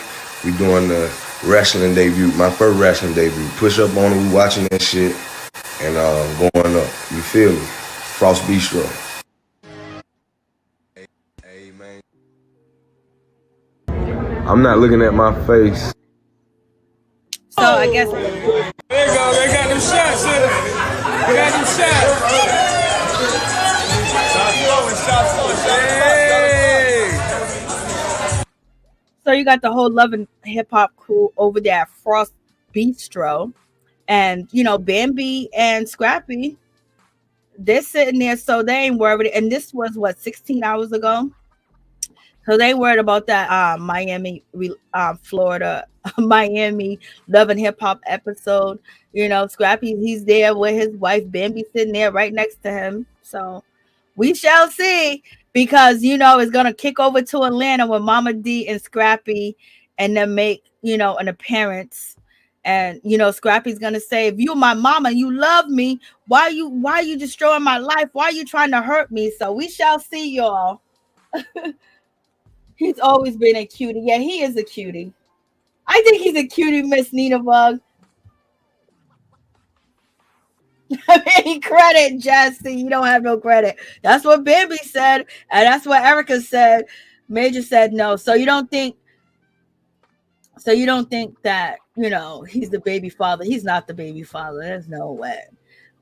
Speaker 5: We doing the wrestling debut, my first wrestling debut. Push up on it, we watching that shit and going up. You feel me? Frost Bistro. Hey man. I'm not looking at my face.
Speaker 1: So I guess
Speaker 7: There you go, they got them shots in it. They got them shots.
Speaker 1: So you got the whole Love and Hip Hop crew over there at Frost Bistro. And, you know, Bambi and Scrappy, they're sitting there, so they ain't worried. And this was, 16 hours ago? So they ain't worried about that Miami, Florida, Miami Love and Hip Hop episode. You know, Scrappy, he's there with his wife. Bambi sitting there right next to him. So we shall see. Because, you know, it's going to kick over to Atlanta with Mama D and Scrappy and then make, you know, an appearance. And, you know, Scrappy's going to say, if you're my mama, you love me, why are you destroying my life? Why are you trying to hurt me? So we shall see, y'all. He's always been a cutie. Yeah, he is a cutie. I think he's a cutie, Miss Nina Bug. I mean, credit, Jesse. You don't have no credit. That's what Bambi said, and that's what Erica said. Major said no. So you don't think So you don't think that, he's the baby father. He's not the baby father. There's no way.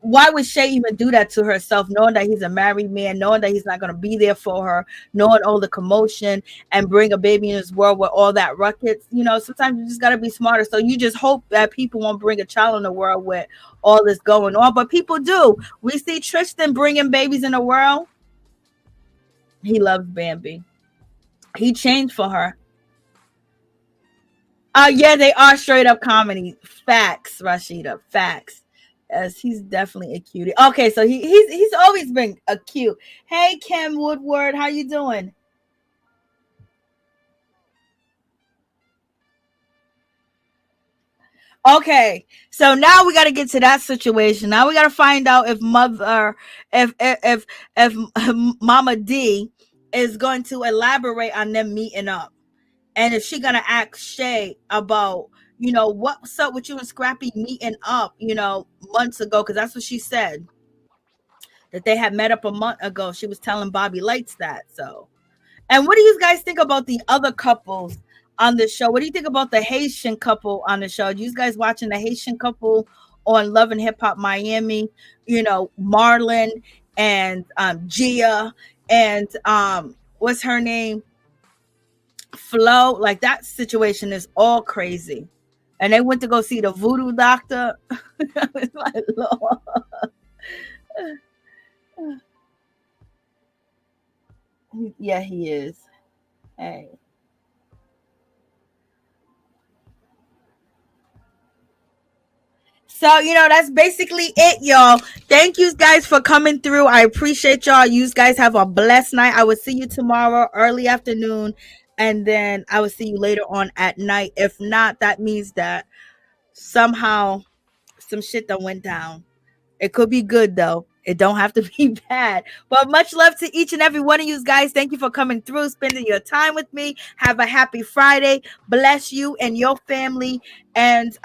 Speaker 1: Why would Shay even do that to herself, knowing that he's a married man, knowing that he's not going to be there for her, knowing all the commotion, and bring a baby in this world with all that ruckus? Sometimes you just got to be smarter. So you just hope that people won't bring a child in the world with all this going on. But people do. We see Tristan bringing babies in the world. He loves Bambi. He changed for her. Yeah, they are straight up comedy. Facts, Rashida. Facts. Yes, he's definitely a cutie. Okay, so he's always been a cute. Hey, Kim Woodward, how you doing? Okay, so now we got to get to that situation. Now we got to find out if Mama D is going to elaborate on them meeting up. And if she gonna ask Shay about, what's up with you and Scrappy meeting up, months ago, because that's what she said, that they had met up a month ago. She was telling Bobby Lights that. So, and what do you guys think about the other couples on the show? What do you think about the Haitian couple on the show? Do you guys watching the Haitian couple on Love and Hip Hop Miami? Marlon and Gia and what's her name? Flo. Like, that situation is all crazy. And they went to go see the voodoo doctor. I was like, Lord. Yeah, he is. Hey. So, that's basically it, y'all. Thank you guys for coming through. I appreciate y'all. You guys have a blessed night. I will see you tomorrow, early afternoon. And then I will see you later on at night. If not, that means that somehow some shit that went down. It could be good, though. It don't have to be bad. But much love to each and every one of you guys. Thank you for coming through, spending your time with me. Have a happy Friday. Bless you and your family. And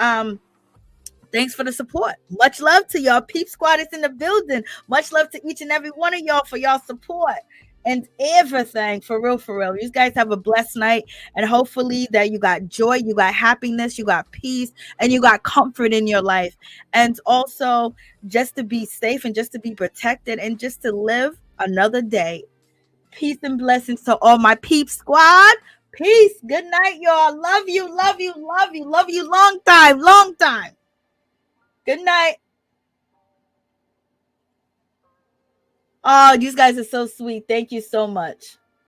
Speaker 1: thanks for the support. Much love to y'all. Peep Squad is in the building. Much love to each and every one of y'all for y'all support and everything. For real, for real. You guys have a blessed night. And hopefully that you got joy, you got happiness, you got peace, and you got comfort in your life. And also just to be safe and just to be protected and just to live another day. Peace and blessings to all my Peep Squad. Peace. Good night, y'all. Love you, love you, love you. Love you long time, long time. Good night. Oh, you guys are so sweet. Thank you so much.